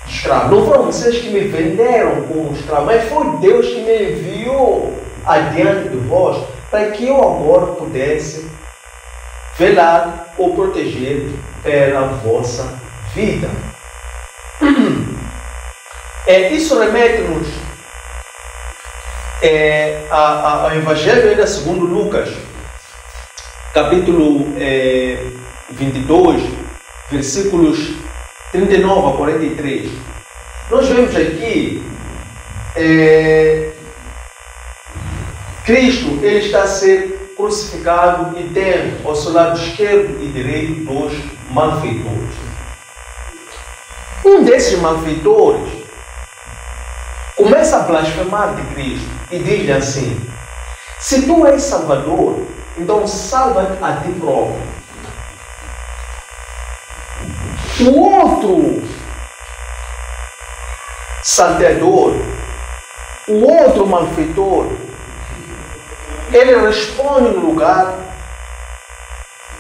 S1: escravo, não foram vocês que me venderam como escravo, mas foi Deus que me enviou adiante de vós para que eu agora pudesse velar ou proteger pela vossa vida. Isso remete-nos ao Evangelho ainda segundo Lucas, capítulo 22, versículos 39 a 43. Nós vemos aqui Cristo, ele está a ser crucificado e tem ao seu lado esquerdo e direito dois malfeitores. Um desses malfeitores começa a blasfemar de Cristo e diz-lhe assim: se tu és Salvador, então salva-te a ti próprio. O outro salteador, o outro malfeitor, ele responde no lugar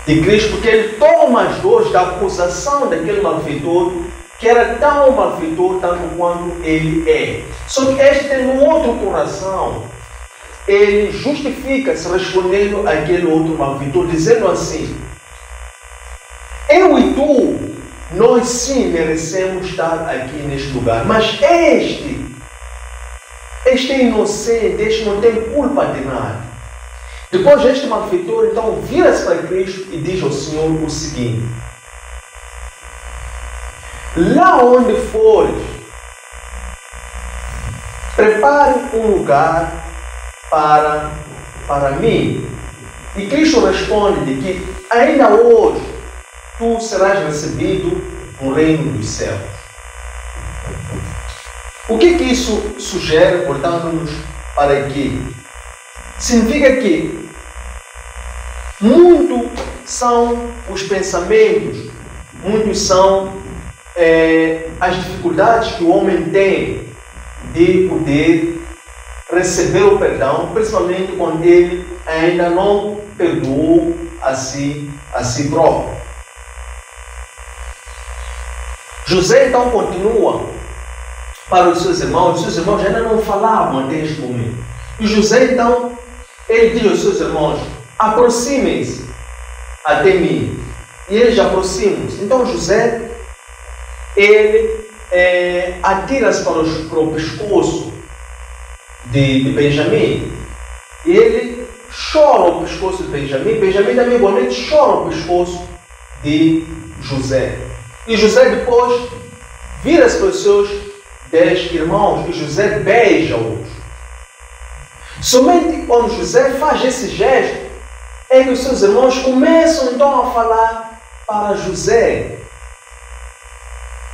S1: de Cristo, porque ele toma as dores da acusação daquele malfeitor, que era tão malfeitor tanto quanto ele é. Só que este tem um outro coração. Ele justifica-se respondendo àquele outro malfeitor, dizendo assim: eu e tu, nós sim merecemos estar aqui neste lugar, mas este é inocente, este não tem culpa de nada. Depois este malfeitor então vira-se para Cristo e diz ao Senhor o seguinte: lá onde fores, prepare um lugar para mim. E Cristo responde de que ainda hoje tu serás recebido no reino dos céus. O que isso sugere, voltando-nos para aqui? Significa que muitos são os pensamentos, muitos são as dificuldades que o homem tem de poder receber o perdão, principalmente quando ele ainda não perdoou a si próprio. José então continua para os seus irmãos ainda não falavam até este momento. E José então, ele diz aos seus irmãos: aproximem-se até mim. E eles aproximam-se. Então José, ele atira-se para o pescoço de Benjamim. E ele chora o pescoço de Benjamim. Benjamim também igualmente chora o pescoço de José. E José depois vira-se para os seus 10 irmãos e José beija-os. Somente quando José faz esse gesto é que os seus irmãos começam então a falar para José.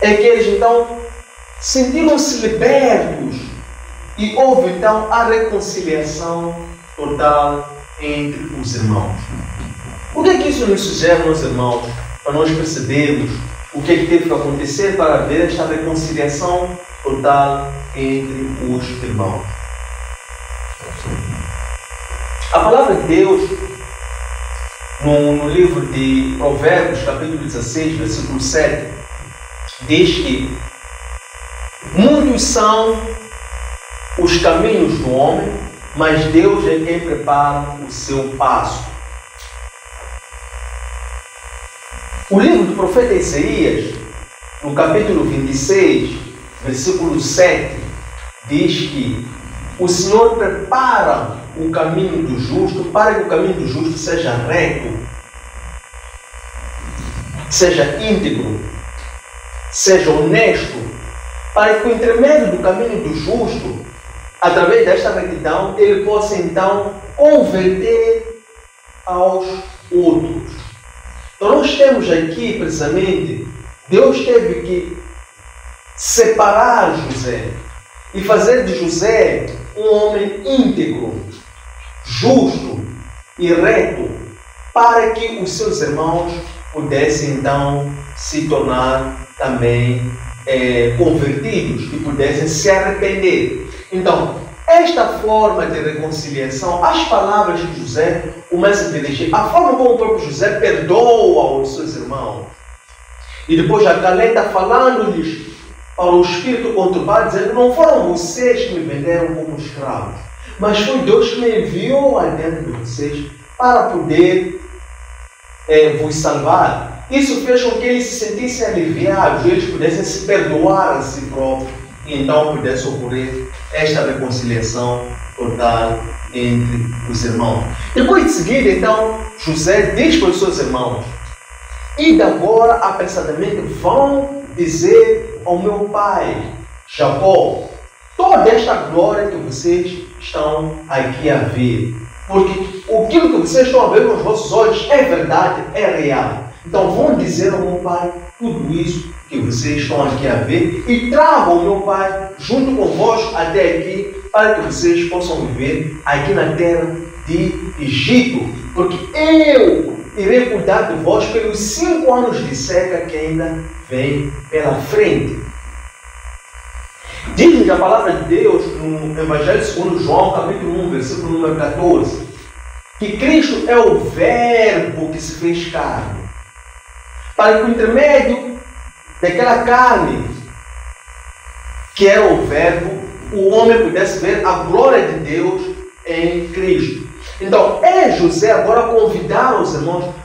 S1: É que eles então sentiram-se libertos e houve então a reconciliação total entre os irmãos. O que é que isso nos sugere, meus irmãos, para nós percebermos o que é que teve que acontecer para haver esta reconciliação total entre os irmãos? A palavra de Deus, no livro de Provérbios, capítulo 16, versículo 7, diz que muitos são os caminhos do homem, mas Deus é quem prepara o seu passo. O livro do profeta Isaías, no capítulo 26, versículo 7, diz que o Senhor prepara o caminho do justo para que o caminho do justo seja reto, seja íntegro, seja honesto, para que, por intermédio do caminho do justo, através desta retidão, ele possa então converter aos outros. Então nós temos aqui, precisamente, Deus teve que separar José e fazer de José um homem íntegro, justo e reto, para que os seus irmãos pudessem então se tornar também convertidos e pudessem se arrepender. Então, esta forma de reconciliação, as palavras de José começam a dirigir, a forma como o próprio José perdoa os seus irmãos. E depois acalenta falando-lhes para o espírito conturbado, dizendo: não foram vocês que me venderam como escravos, mas foi Deus que me enviou adiante de vocês para poder vos salvar. Isso fez com que eles se sentissem aliviados, eles pudessem se perdoar a si próprios, e então pudesse ocorrer esta reconciliação total entre os irmãos. Depois de seguida, então, José diz para os seus irmãos: e agora apressadamente vão dizer ao meu pai Jacó toda esta glória que vocês estão aqui a ver, porque aquilo que vocês estão a ver com os vossos olhos é verdade, é real. Então vão dizer ao meu pai tudo isso que vocês estão aqui a ver e tragam o meu pai junto convosco até aqui para que vocês possam viver aqui na terra de Egito, porque eu irei cuidar de vós pelos 5 anos de seca que ainda vem pela frente. Diz-nos a palavra de Deus no Evangelho segundo João, capítulo 1, versículo número 14, que Cristo é o Verbo que se fez carne, para que por intermédio daquela carne, que era o Verbo, o homem pudesse ver a glória de Deus em Cristo. Então, José agora convidar os irmãos.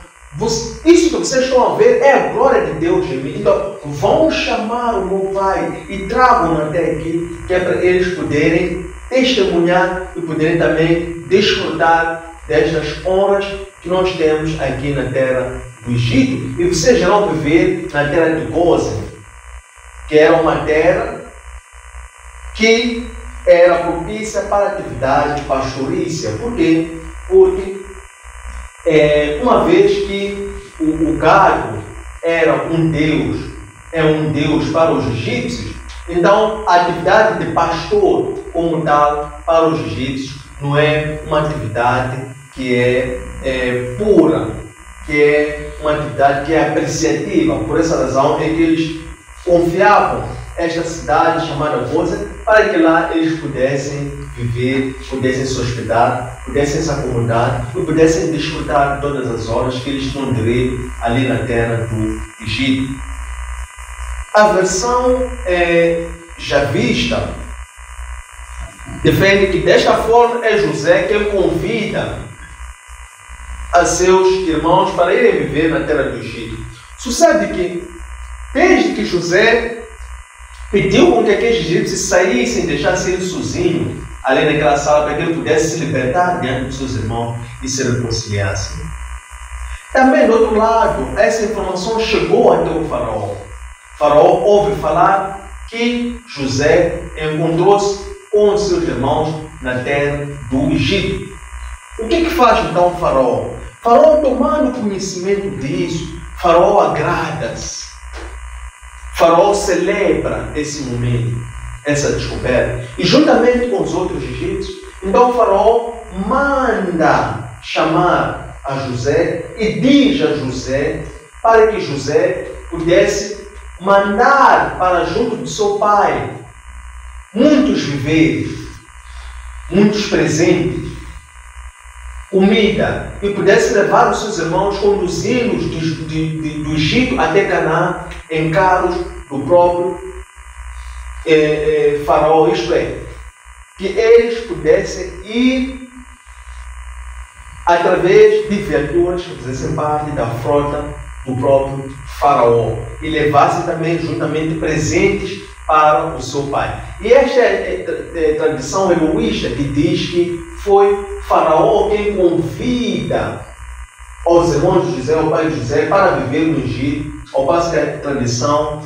S1: Isso que vocês estão a ver é a glória de Deus em mim. Então, vão chamar o meu pai e tragam-no até aqui, que é para eles poderem testemunhar e poderem também desfrutar destas honras que nós temos aqui na terra do Egito. E vocês irão viver na terra de Gósen, que era uma terra que era propícia para a atividade pastorícia. Por quê? Porque uma vez que o gado era um deus para os egípcios, então a atividade de pastor como tal para os egípcios não é uma atividade que é pura, que é uma atividade que é apreciativa. Por essa razão é que eles confiavam esta cidade chamada Gósen para que lá eles pudessem viver, pudessem se hospedar, pudessem se acomodar e pudessem desfrutar de todas as horas que eles tinham direito ali na terra do Egito. A versão javista defende que desta forma é José quem convida a seus irmãos para irem viver na terra do Egito. Sucede que desde que José pediu com que aqueles egípcios saíssem, deixassem ele sozinho, além daquela sala, para que ele pudesse se libertar diante dos seus irmãos e se reconciliassem. Também, do outro lado, essa informação chegou até o faraó. O faraó ouve falar que José encontrou-se com os seus irmãos na terra do Egito. O que faz então o faraó? O faraó, tomando conhecimento disso, o faraó agrada-se. O faraó celebra esse momento, essa descoberta. E juntamente com os outros egípcios, então o faraó manda chamar a José e diz a José para que José pudesse mandar para junto de seu pai muitos víveres, muitos presentes, comida, e pudesse levar os seus irmãos, conduzi-los do Egito até Canaã em carros do próprio faraó, isto é, que eles pudessem ir através de viaturas que fizessem parte da frota do próprio faraó e levassem também juntamente presentes para o seu pai. E esta é a tradição heroísta que diz que foi Faraó quem convida os irmãos de José, o pai de José, para viver no Egito. Ao passo que a tradição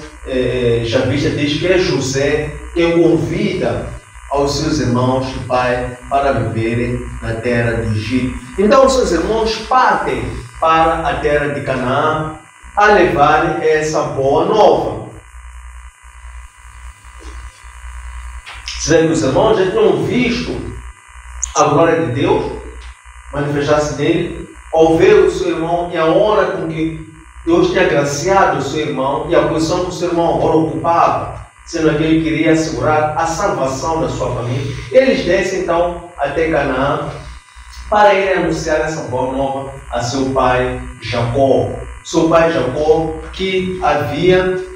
S1: javista diz que é José quem convida aos seus irmãos do pai para viverem na terra do Egito. Então os seus irmãos partem para a terra de Canaã a levarem essa boa nova. Se os irmãos já tinham visto a glória de Deus manifestar-se nele, ao ver o seu irmão e a honra com que Deus tinha agraciado o seu irmão e a posição que o seu irmão agora ocupava, sendo que ele queria assegurar a salvação da sua família, eles descem então até Canaã para irem anunciar essa boa nova a seu pai Jacó. Seu pai Jacó, que havia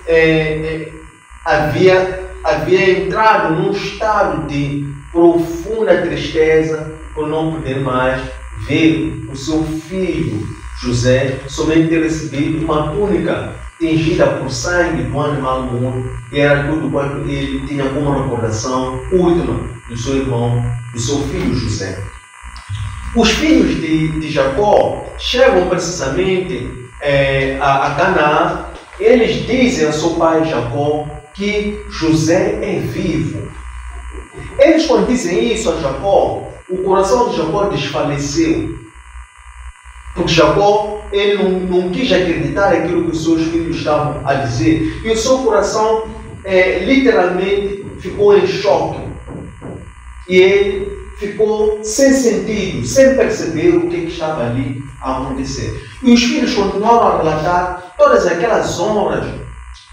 S1: entrado num estado de profunda tristeza por não poder mais ver o seu filho José, somente ter recebido uma túnica tingida por sangue do animal mundo, e era tudo quanto ele tinha como recordação última do seu irmão, do seu filho José. Os filhos de Jacó chegam precisamente a Canaã. Eles dizem a seu pai Jacó que José é vivo. Eles, quando dizem isso a Jacó, o coração de Jacó desfaleceu. Porque Jacó, ele não quis acreditar naquilo que os seus filhos estavam a dizer. E o seu coração literalmente ficou em choque. E ele ficou sem sentido, sem perceber o que estava ali a acontecer. E os filhos continuaram a relatar todas aquelas honras,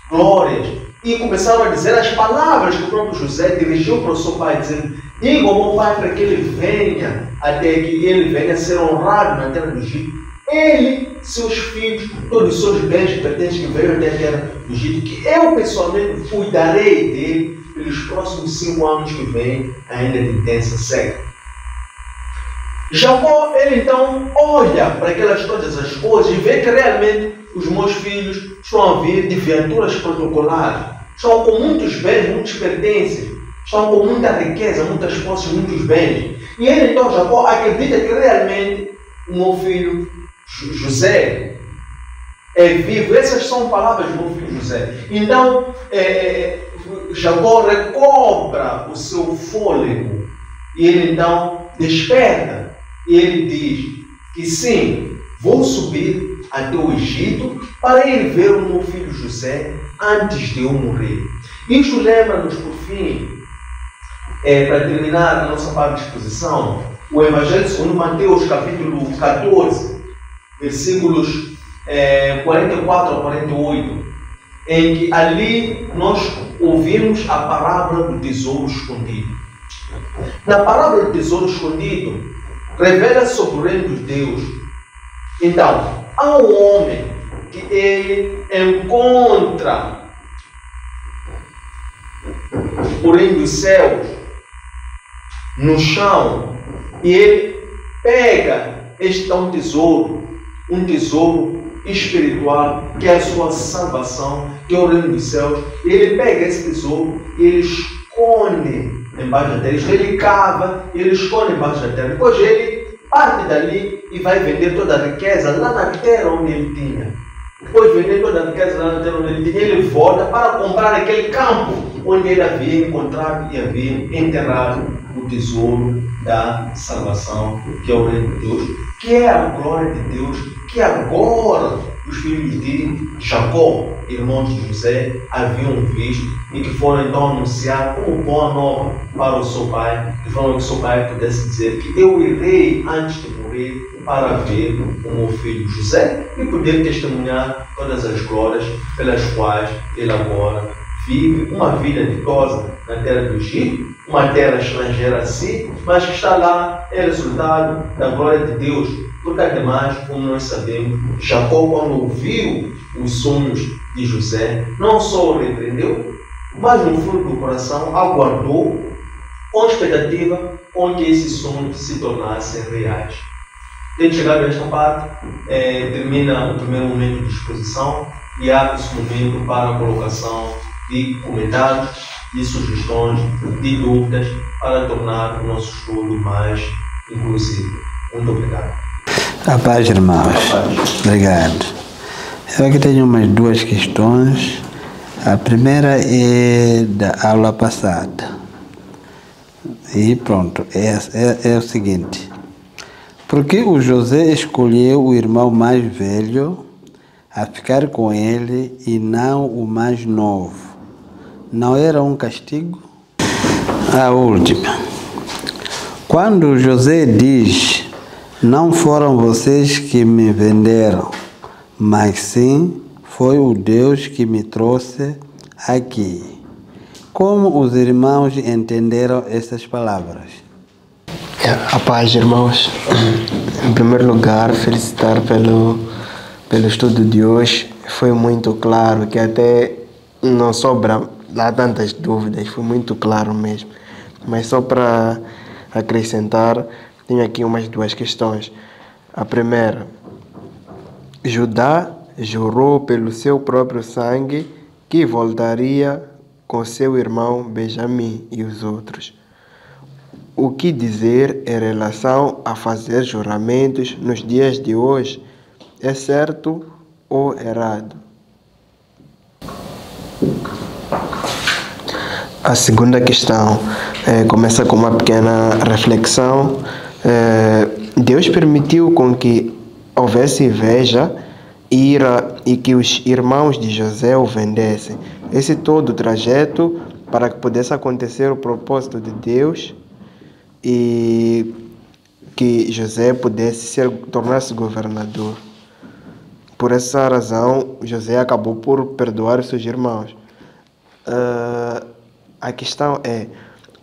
S1: glórias, e começaram a dizer as palavras que o próprio José dirigiu para o seu pai, dizendo: diga ao meu pai para que ele venha, até que ele venha a ser honrado na terra do Egito. Ele, seus filhos, todos os seus bens pertencem que veio até a terra do Egito, que eu pessoalmente cuidarei dele pelos próximos 5 anos que vêm, ainda de intensa seca. Jacó, ele então olha para aquelas todas as coisas e vê que realmente os meus filhos estão a vir de viaturas protocolares, estão com muitos bens, muitos pertences, estão com muita riqueza, muitas posses, muitos bens. E ele então, Jacó, acredita que realmente o meu filho José é vivo. Essas são palavras do meu filho José. Então, Jacó recobra o seu fôlego e ele então desperta e ele diz que sim, vou subir até o Egito para ir ver o meu filho José antes de eu morrer. Isto lembra-nos, por fim, para terminar a nossa parte de exposição, o Evangelho segundo Mateus, capítulo 14, versículos 44 a 48, em que ali nós ouvimos a parábola do tesouro escondido. Na parábola do tesouro escondido, revela sobre o reino de Deus. Então, há um homem que ele encontra o reino dos céus no chão e ele pega este um tesouro espiritual, que é a sua salvação, que é o reino dos céus. Ele pega esse tesouro e ele esconde embaixo da terra. Ele cava e ele esconde embaixo da terra. Depois ele parte dali e vai vender toda a riqueza lá na terra onde ele tinha. Depois de vender toda a riqueza lá na terra onde ele tinha, ele volta para comprar aquele campo onde ele havia encontrado e havia enterrado o tesouro da salvação, que é o reino de Deus, que é a glória de Deus, que agora os filhos de Jacó, irmãos de José, haviam visto e que foram então anunciar como boa nova para o seu pai, de forma que o seu pai pudesse dizer que eu irei antes de morrer para ver o meu filho José e poder testemunhar todas as glórias pelas quais ele agora vive uma vida ditosa na terra do Egito, uma terra estrangeira a si, mas que está lá, é resultado da glória de Deus. Porque ademais, como nós sabemos, Jacó, quando ouviu os sonhos de José, não só o repreendeu, mas no fundo do coração aguardou com expectativa com que esses sonhos se tornassem reais. Tendo chegado a esta parte, termina o primeiro momento de exposição e abre esse momento para a colocação de comentários, de sugestões, de dúvidas, para tornar o nosso estudo mais inclusivo. Muito obrigado.
S2: A paz, irmãos. Obrigado. Eu aqui tenho umas 2 questões. A primeira é da aula passada. E pronto, é o seguinte. Por que o José escolheu o irmão mais velho a ficar com ele e não o mais novo? Não era um castigo? A última. Quando José diz: não foram vocês que me venderam, mas sim foi o Deus que me trouxe aqui. Como os irmãos entenderam essas palavras?
S3: A paz, irmãos. Em primeiro lugar, felicitar pelo estudo de hoje. Foi muito claro, que até não sobra lá tantas dúvidas, foi muito claro mesmo. Mas só para acrescentar, tenho aqui umas 2 questões. A primeira: Judá jurou pelo seu próprio sangue que voltaria com seu irmão Benjamim e os outros. O que dizer em relação a fazer juramentos nos dias de hoje? É certo ou errado? A segunda questão começa com uma pequena reflexão. Deus permitiu com que houvesse inveja, ira e que os irmãos de José o vendessem. Esse todo o trajeto para que pudesse acontecer o propósito de Deus e que José pudesse tornar-se governador. Por essa razão, José acabou por perdoar os seus irmãos. A questão é,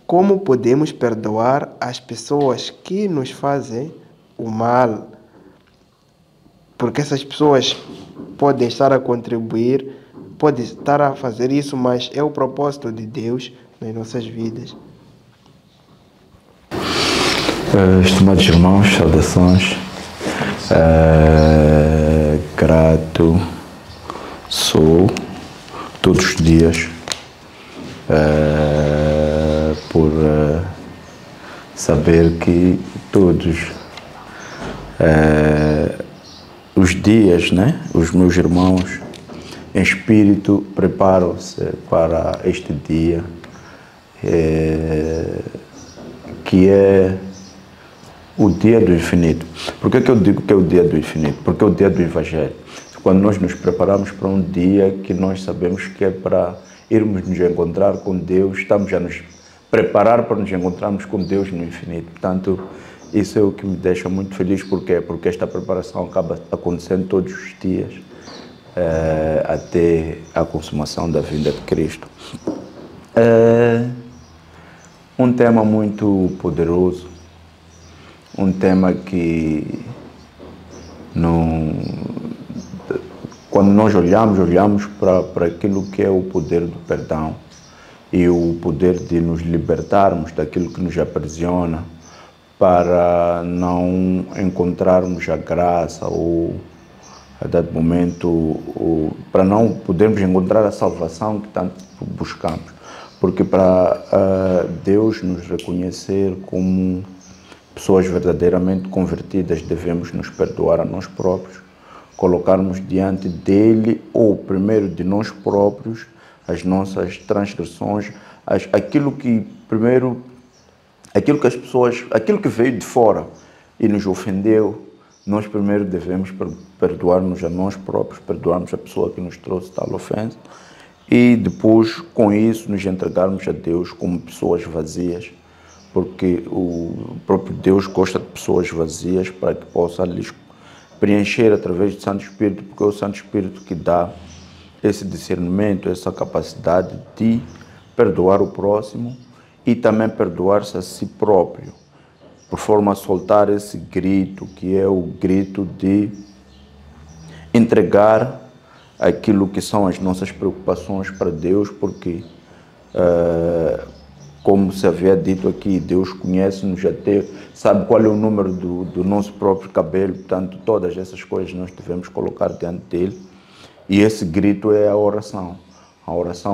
S3: como podemos perdoar as pessoas que nos fazem o mal? Porque essas pessoas podem estar a contribuir, podem estar a fazer isso, mas é o propósito de Deus nas nossas vidas.
S4: Estimados irmãos, saudações. Grato sou todos os dias por saber que todos os dias, né, os meus irmãos em espírito preparam-se para este dia, que é o dia do infinito. Por que eu digo que é o dia do infinito? Porque é o dia do Evangelho. Quando nós nos preparamos para um dia que nós sabemos que é para irmos nos encontrar com Deus, estamos a nos preparar para nos encontrarmos com Deus no infinito. Portanto, isso é o que me deixa muito feliz. Por quê? Porque esta preparação acaba acontecendo todos os dias, até a consumação da vinda de Cristo. Um tema muito poderoso, um tema que quando nós olhamos para aquilo que é o poder do perdão e o poder de nos libertarmos daquilo que nos aprisiona, para não encontrarmos a graça ou, a dado momento, para não podermos encontrar a salvação que tanto buscamos. Porque para Deus nos reconhecer como pessoas verdadeiramente convertidas, devemos nos perdoar a nós próprios, colocarmos diante dele, ou primeiro de nós próprios, as nossas transgressões, aquilo que as pessoas, aquilo que veio de fora e nos ofendeu, nós primeiro devemos perdoar-nos a nós próprios, perdoarmos a pessoa que nos trouxe tal ofensa, e depois, com isso, nos entregarmos a Deus como pessoas vazias, porque o próprio Deus gosta de pessoas vazias para que possa lhes preencher através do Santo Espírito, porque é o Santo Espírito que dá esse discernimento, essa capacidade de perdoar o próximo e também perdoar-se a si próprio, por forma a soltar esse grito, que é o grito de entregar aquilo que são as nossas preocupações para Deus, porque como se havia dito aqui, Deus conhece-nos até, sabe qual é o número do nosso próprio cabelo, portanto, todas essas coisas nós devemos colocar diante dele. E esse grito é a oração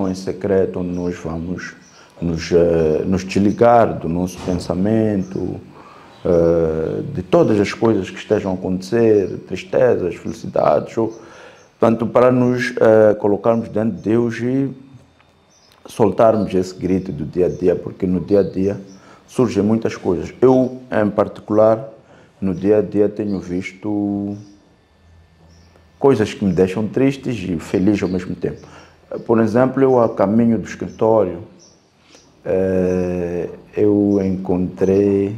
S4: em secreto, onde nós vamos nos desligar do nosso pensamento, de todas as coisas que estejam a acontecer, tristezas, felicidades, portanto, para nos colocarmos diante de Deus e soltarmos esse grito do dia a dia, porque no dia a dia surgem muitas coisas. Eu, em particular, no dia a dia tenho visto coisas que me deixam tristes e felizes ao mesmo tempo. Por exemplo, eu a caminho do escritório, eu encontrei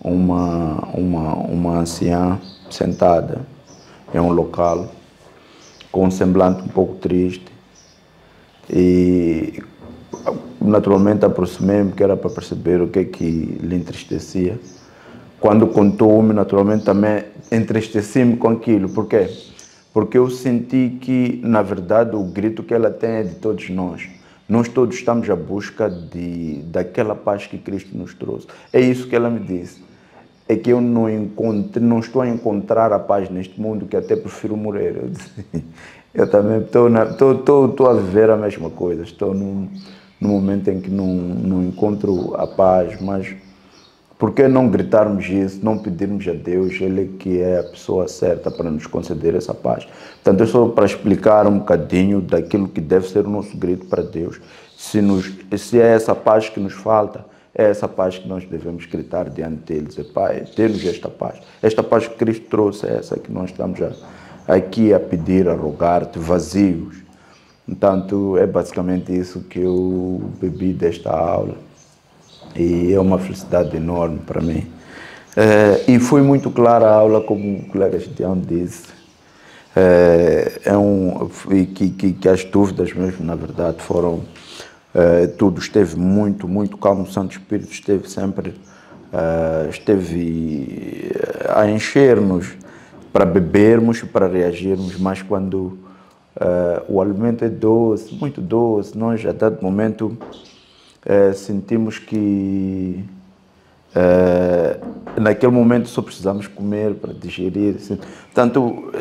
S4: uma anciã sentada em um local com um semblante um pouco triste. E naturalmente aproximei-me, que era para perceber o que é que lhe entristecia. Quando contou-me, naturalmente também entristeci-me com aquilo. Por quê? Porque eu senti que, na verdade, o grito que ela tem é de todos nós. Nós todos estamos à busca daquela paz que Cristo nos trouxe. É isso que ela me disse. É que eu não estou a encontrar a paz neste mundo, que até prefiro morrer. Eu disse, eu também estou a viver a mesma coisa. Estou num momento em que não encontro a paz, mas por que não gritarmos isso, não pedirmos a Deus, Ele que é a pessoa certa para nos conceder essa paz. Portanto, é só para explicar um bocadinho daquilo que deve ser o nosso grito para Deus. Se é essa paz que nos falta, é essa paz que nós devemos gritar diante deles. Pai, dê-nos esta paz. Esta paz que Cristo trouxe é essa que nós estamos aqui a pedir, a rogar-te, vazios. Portanto, é basicamente isso que eu bebi desta aula. E é uma felicidade enorme para mim. E foi muito clara a aula, como o colega Gideão disse. Que as dúvidas mesmo, na verdade, foram... tudo esteve muito, muito calmo. O Santo Espírito esteve sempre a encher-nos para bebermos, para reagirmos, mas quando o alimento é doce, muito doce, nós a dado momento sentimos que naquele momento só precisamos comer para digerir. Assim. Portanto,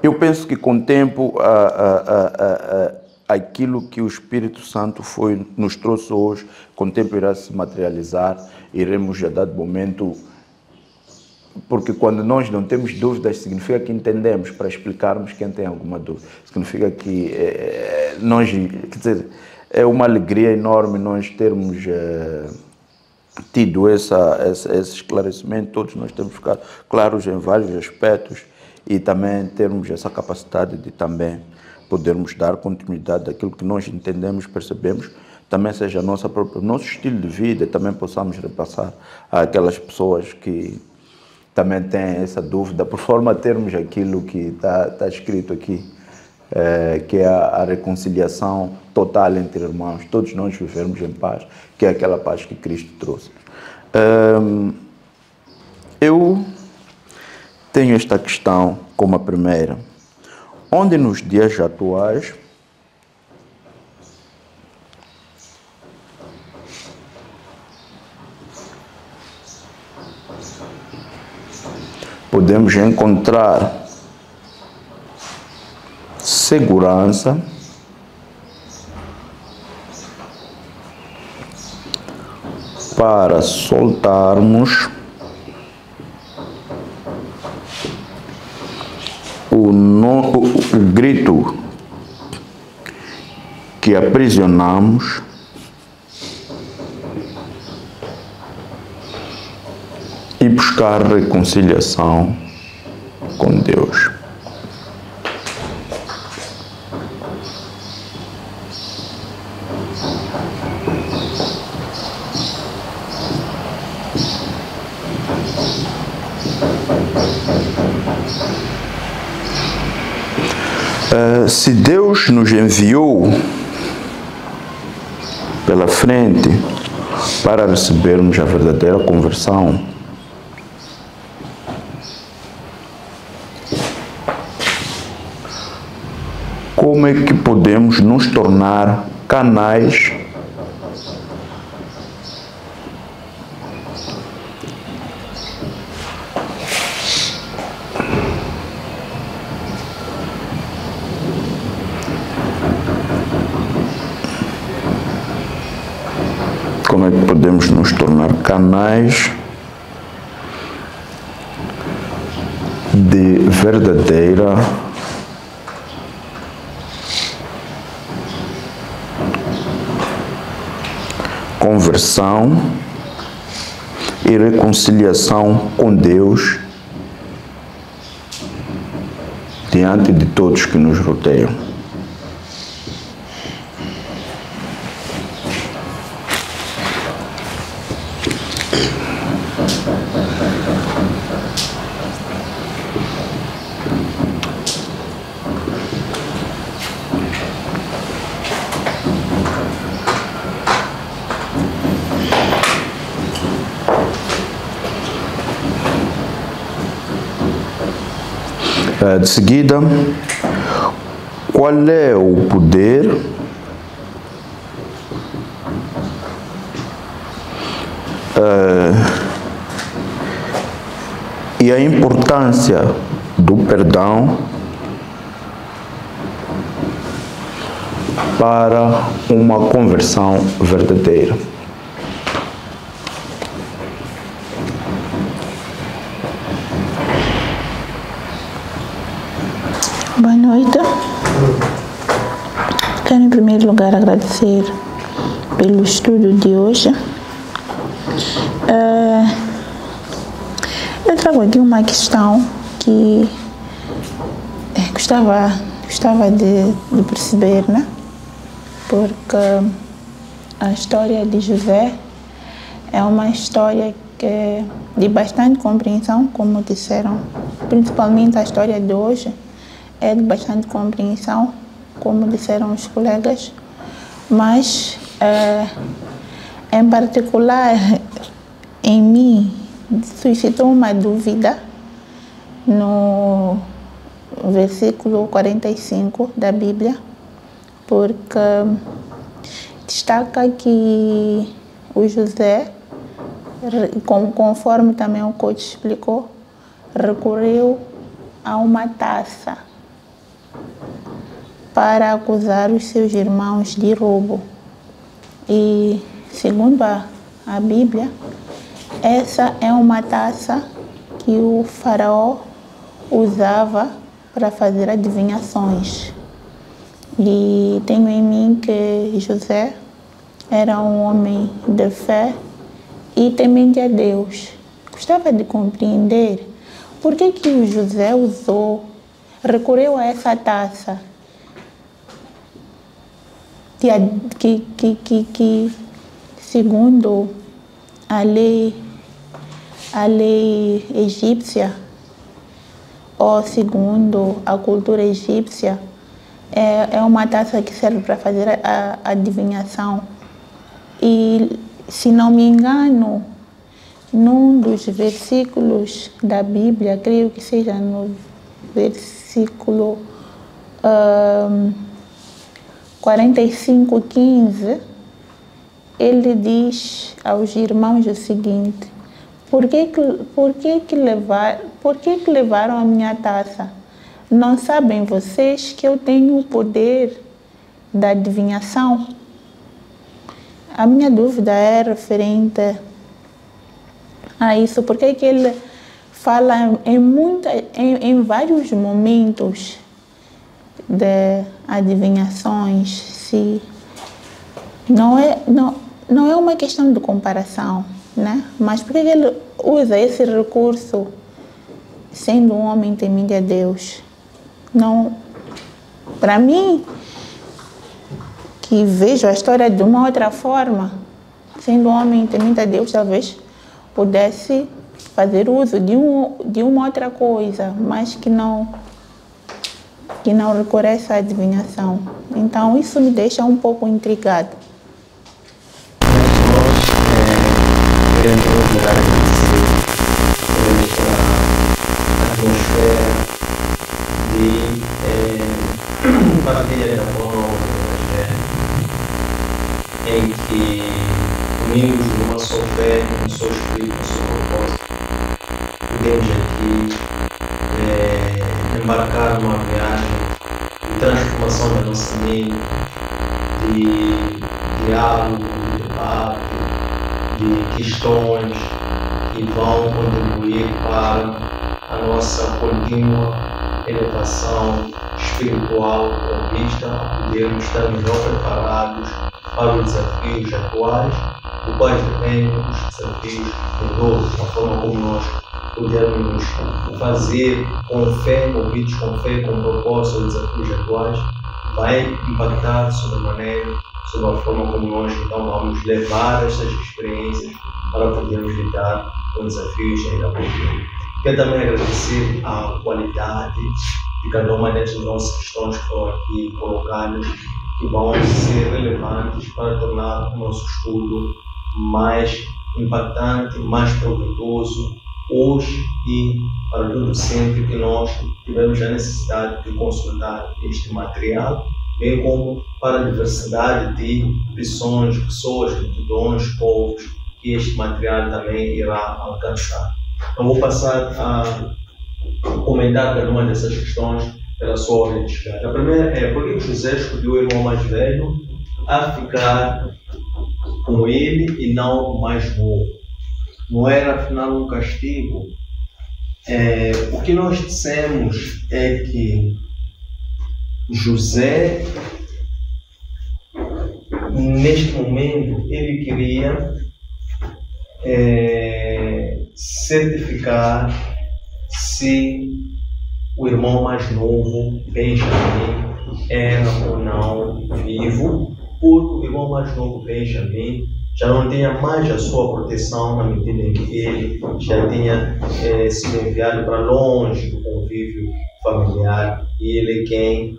S4: eu penso que com o tempo aquilo que o Espírito Santo nos trouxe hoje, com o tempo irá se materializar, iremos a dado momento, porque quando nós não temos dúvidas, significa que entendemos para explicarmos quem tem alguma dúvida. Significa que nós, quer dizer, é uma alegria enorme nós termos tido esse esclarecimento, todos nós temos ficado claros em vários aspectos e também termos essa capacidade de também podermos dar continuidade àquilo que nós entendemos, percebemos, também seja nosso estilo de vida, e também possamos repassar àquelas pessoas que também têm essa dúvida, por forma a termos aquilo que está escrito aqui, que é a reconciliação total entre irmãos, todos nós vivermos em paz, que é aquela paz que Cristo trouxe. Eu tenho esta questão como a primeira. Onde nos dias atuais podemos encontrar segurança para soltarmos o grito que aprisionamos e buscar reconciliação com Deus. Se Deus nos enviou pela frente para recebermos a verdadeira conversão, como é que podemos nos tornar canais de verdadeira conversão e reconciliação com Deus diante de todos que nos rodeiam? De seguida, qual é o poder e a importância do perdão para uma conversão verdadeira?
S5: Boa noite. Quero em primeiro lugar agradecer pelo estudo de hoje. Eu trago aqui uma questão que gostava de perceber, né? Porque a história de José é uma história que é de bastante compreensão, como disseram, principalmente a história de hoje é de bastante compreensão, como disseram os colegas, mas em particular em mim suscitou uma dúvida no versículo 45 da Bíblia, porque destaca que o José, conforme também o coach explicou, recorreu a uma taça para acusar os seus irmãos de roubo. E, segundo a Bíblia, essa é uma taça que o faraó usava para fazer adivinhações. E tenho em mim que José era um homem de fé e temente a Deus. Gostava de compreender por que o José recorreu a essa taça que segundo a lei egípcia, ou segundo a cultura egípcia, é uma taça que serve para fazer a adivinhação. E, se não me engano, num dos versículos da Bíblia, creio que seja no versículo 45:15, ele diz aos irmãos o seguinte: por que levaram a minha taça? Não sabem vocês que eu tenho o poder da adivinhação? A minha dúvida é referente a isso. Por que ele fala em vários momentos de adivinhações, se não é uma questão de comparação, né? Mas por que ele usa esse recurso sendo um homem temente a Deus? Não, para mim, que vejo a história de uma outra forma, sendo um homem temente a Deus, talvez pudesse fazer uso de uma outra coisa, mas que não recorresse à adivinhação. Então isso me deixa um pouco intrigado.
S1: Queremos lugar a atmosfera de partilha da boa nova do Evangelho, em que unidos numa só fé, num só espírito, num só propósito, podemos aqui embarcar numa viagem de transformação da nossa mente, de diálogo, de debate, de questões que vão contribuir para a nossa contínua elevação espiritual, com vista a podermos estar melhor preparados para os desafios atuais, do quais dependem os desafios futuros, a forma como nós podemos fazer com fé, movidos com fé, com propósito aos desafios atuais, vai impactar sobremaneira sobre a forma como nós então vamos levar estas experiências para podermos lidar com desafios ainda por vir. Quero também agradecer a qualidade de cada uma dessas nossas questões que foram aqui colocadas, que vão ser relevantes para tornar o nosso estudo mais impactante, mais proveitoso, hoje e para todo sempre que nós tivermos a necessidade de consultar este material, bem como para a diversidade de opções, pessoas, multidões, povos que este material também irá alcançar. Eu vou passar a comentar cada uma dessas questões pela sua ordem de chegada. A primeira é: por que José escolheu o irmão mais velho a ficar com ele e não o mais novo? Não era afinal um castigo? O que nós dissemos é que José, neste momento, ele queria certificar se o irmão mais novo, Benjamim, era ou não vivo, porque o irmão mais novo, Benjamim, já não tinha mais a sua proteção na medida em que ele já tinha sido enviado para longe do convívio familiar, e ele quem,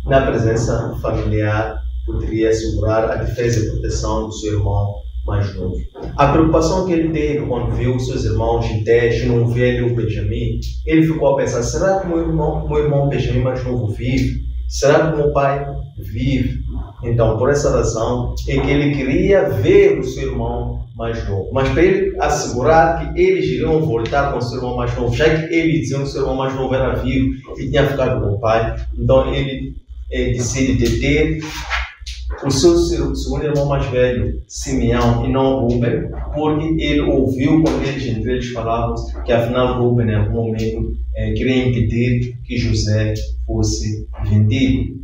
S1: na presença familiar, poderia assegurar a defesa e proteção do seu irmão mais novo. A preocupação que ele teve quando viu os seus irmãos de 10 e não vê o Benjamim, ele ficou a pensar, será que meu irmão Benjamim mais novo vive? Será que meu pai vive? Então, por essa razão, é que ele queria ver o seu irmão mais novo. Mas para ele assegurar que eles iriam voltar com o seu irmão mais novo, já que ele dizia que o seu irmão mais novo era vivo e tinha ficado com o pai, então ele decide deter o seu segundo irmão mais velho, Simeão, e não Ruben, porque ele ouviu quando entre eles falavam que afinal Ruben, em algum momento, queria impedir que José fosse vendido.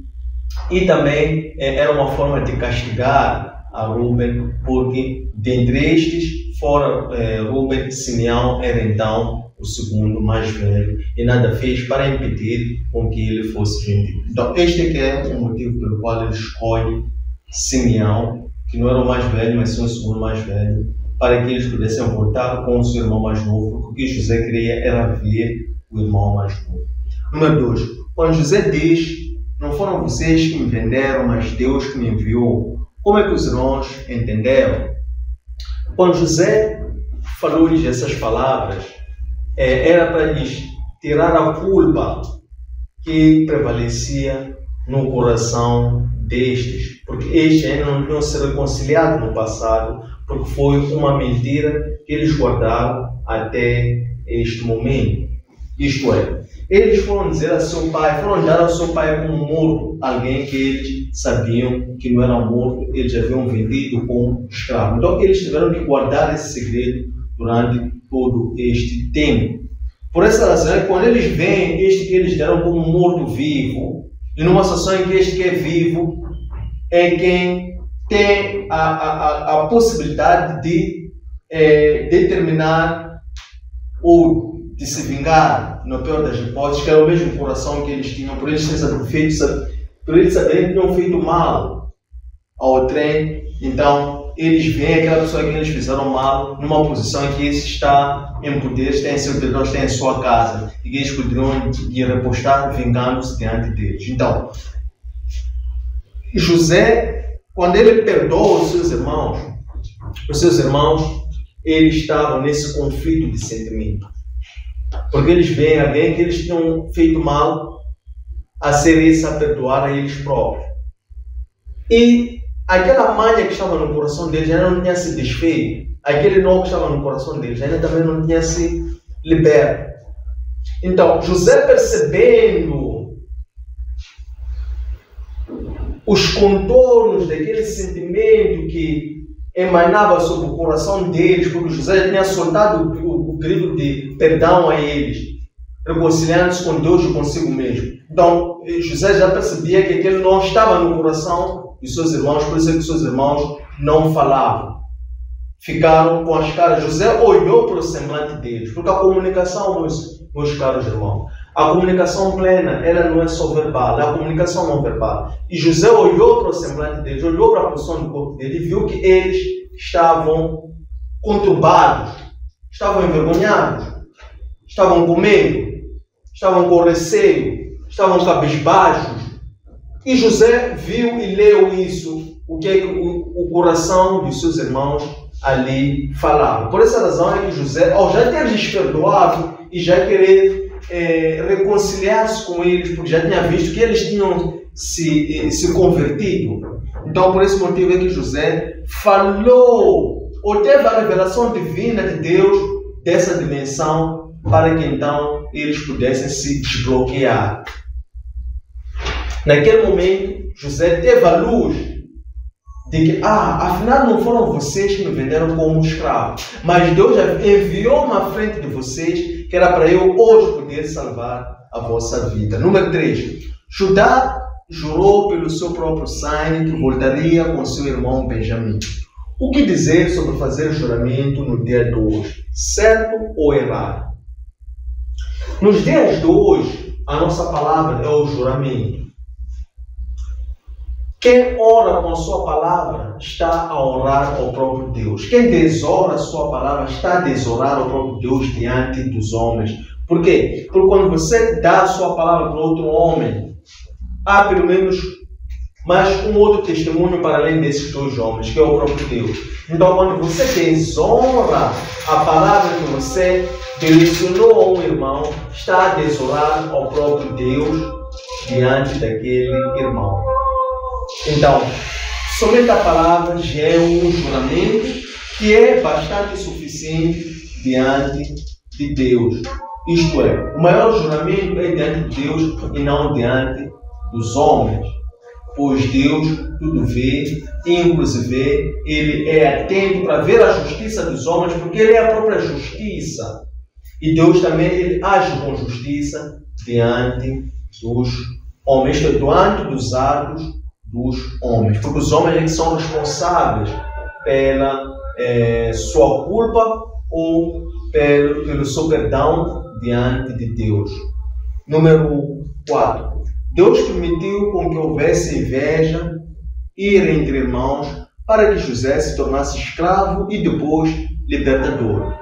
S1: E também era uma forma de castigar a Ruben, porque dentre estes, fora Ruben, Simeão era então o segundo mais velho, e nada fez para impedir com que ele fosse vendido. Então este que é o motivo pelo qual ele escolhe Simeão, que não era o mais velho, mas sim o segundo mais velho, para que eles pudessem voltar com o seu irmão mais novo, porque o que José queria era ver o irmão mais novo. Número 2. Quando José diz, não foram vocês que me venderam, mas Deus que me enviou, como é que os irmãos entenderam? Quando José falou-lhes essas palavras, era para lhes tirar a culpa que prevalecia no coração destes, porque estes ainda não tinham se reconciliado no passado, porque foi uma mentira que eles guardaram até este momento. Isto é, eles foram dizer a seu pai, foram dar ao seu pai como morto, alguém que eles sabiam que não era morto, eles haviam vendido como escravo. Então eles tiveram que guardar esse segredo durante todo este tempo. Por essa razão, quando eles veem este que eles deram como morto-vivo, e numa situação em que este que é vivo é quem tem a possibilidade de determinar ou de se vingar, no pior das hipóteses, que era o mesmo coração que eles tinham, por eles saberem que tinham feito mal ao trem. Então eles veem aquela pessoa que eles fizeram mal numa posição em que esse está em poder, está em seu território, está em sua casa, e que eles poderiam ir repostar vingando-se diante deles. Então José, quando ele perdoa os seus irmãos, eles estavam nesse conflito de sentimento, porque eles veem alguém que eles tinham feito mal a ser esse a perdoar a eles próprios, e aquela manha que estava no coração deles ainda não tinha se desfeito, aquele nó que estava no coração deles ainda também não tinha se liberto. Então José, percebendo os contornos daquele sentimento que emanava sobre o coração deles, porque José já tinha soltado o grito de perdão a eles, reconciliando-se com Deus e consigo mesmo. Então José já percebia que aquele não estava no coração de seus irmãos, por isso é que seus irmãos não falavam. Ficaram com as caras. José olhou para o semblante deles, porque a comunicação, meus caros irmãos, a comunicação plena, ela não é só verbal, é a comunicação não verbal. E José olhou para o semblante deles, olhou para a posição do corpo dele e viu que eles estavam conturbados, estavam envergonhados, estavam com medo, estavam com receio, estavam cabisbaixos. E José viu e leu isso, o que o coração de seus irmãos ali falava. Por essa razão é que José, ao já ter lhes perdoado e já querer reconciliar-se com eles, porque já tinha visto que eles tinham se convertido, então por esse motivo é que José falou, ou teve a revelação divina de Deus dessa dimensão, para que então eles pudessem se desbloquear. Naquele momento José teve a luz de que, afinal não foram vocês que me venderam como escravo, mas Deus já enviou-me à frente de vocês, que era para eu hoje poder salvar a vossa vida. Número 3. Judá jurou pelo seu próprio sangue que voltaria com seu irmão Benjamim. O que dizer sobre fazer juramento no dia de hoje? Certo ou errado? Nos dias de hoje, a nossa palavra é o juramento. Quem ora com a sua palavra está a orar ao próprio Deus. Quem desora a sua palavra está a desorar ao próprio Deus diante dos homens. Por quê? Porque quando você dá a sua palavra para outro homem, há pelo menos mais um outro testemunho para além desses dois homens, que é o próprio Deus. Então, quando você desonra a palavra que você direcionou a um irmão, está a desorar ao próprio Deus diante daquele irmão. Então, somente a palavra já é um juramento que é bastante suficiente diante de Deus. Isto é, o maior juramento é diante de Deus e não diante dos homens. Pois Deus tudo vê, inclusive Ele é atento para ver a justiça dos homens, porque Ele é a própria justiça. E Deus também Ele age com justiça diante dos homens, isto é, diante dos atos dos homens. Porque os homens eles são responsáveis pela sua culpa ou pelo seu perdão diante de Deus. Número 4. Deus permitiu com que houvesse inveja, ira entre irmãos, para que José se tornasse escravo e depois libertador.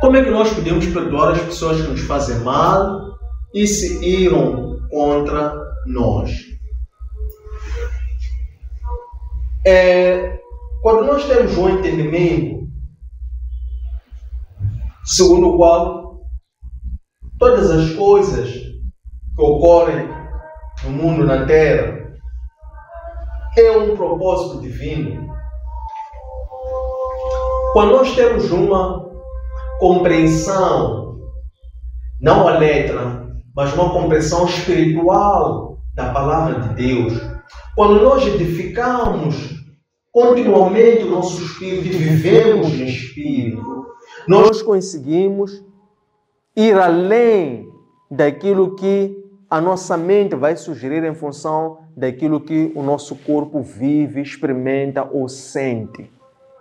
S1: Como é que nós podemos perdoar as pessoas que nos fazem mal e se iram contra nós? Quando nós temos um entendimento segundo o qual todas as coisas que ocorrem no mundo, na terra, é um propósito divino. Quando nós temos uma compreensão, não a letra, mas uma compreensão espiritual da palavra de Deus, quando nós edificamos continuamente o nosso espírito e vivemos no espírito, nós conseguimos ir além daquilo que a nossa mente vai sugerir em função daquilo que o nosso corpo vive, experimenta ou sente.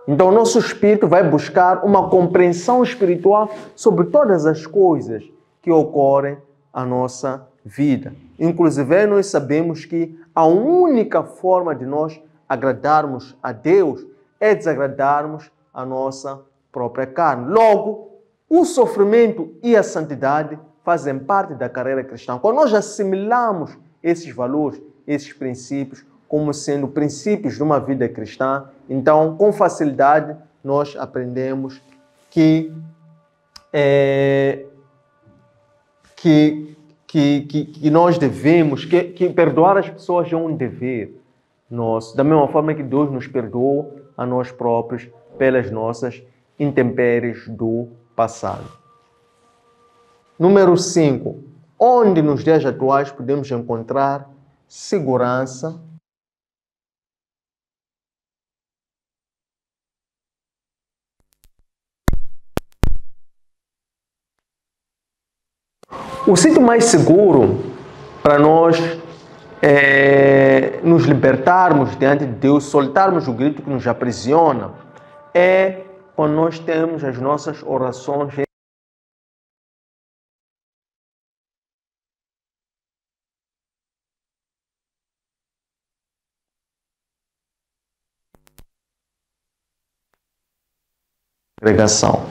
S1: Então, o nosso espírito vai buscar uma compreensão espiritual sobre todas as coisas que ocorrem na nossa vida. Inclusive, nós sabemos que a única forma de nós agradarmos a Deus é desagradarmos a nossa própria carne. Logo, o sofrimento e a santidade fazem parte da carreira cristã. Quando nós assimilamos esses valores, esses princípios, como sendo princípios de uma vida cristã, então, com facilidade, nós aprendemos que nós devemos, que perdoar as pessoas é um dever nosso, da mesma forma que Deus nos perdoou a nós próprios pelas nossas intempéries do passado. Número 5. Onde nos dias atuais podemos encontrar segurança o sítio mais seguro para nós nos libertarmos diante de Deus, soltarmos o grito que nos aprisiona, é quando nós temos as nossas orações congregação.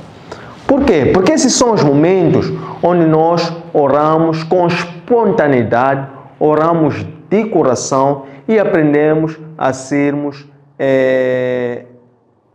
S1: Por quê? Porque esses são os momentos onde nós oramos com espontaneidade, oramos de coração e aprendemos a sermos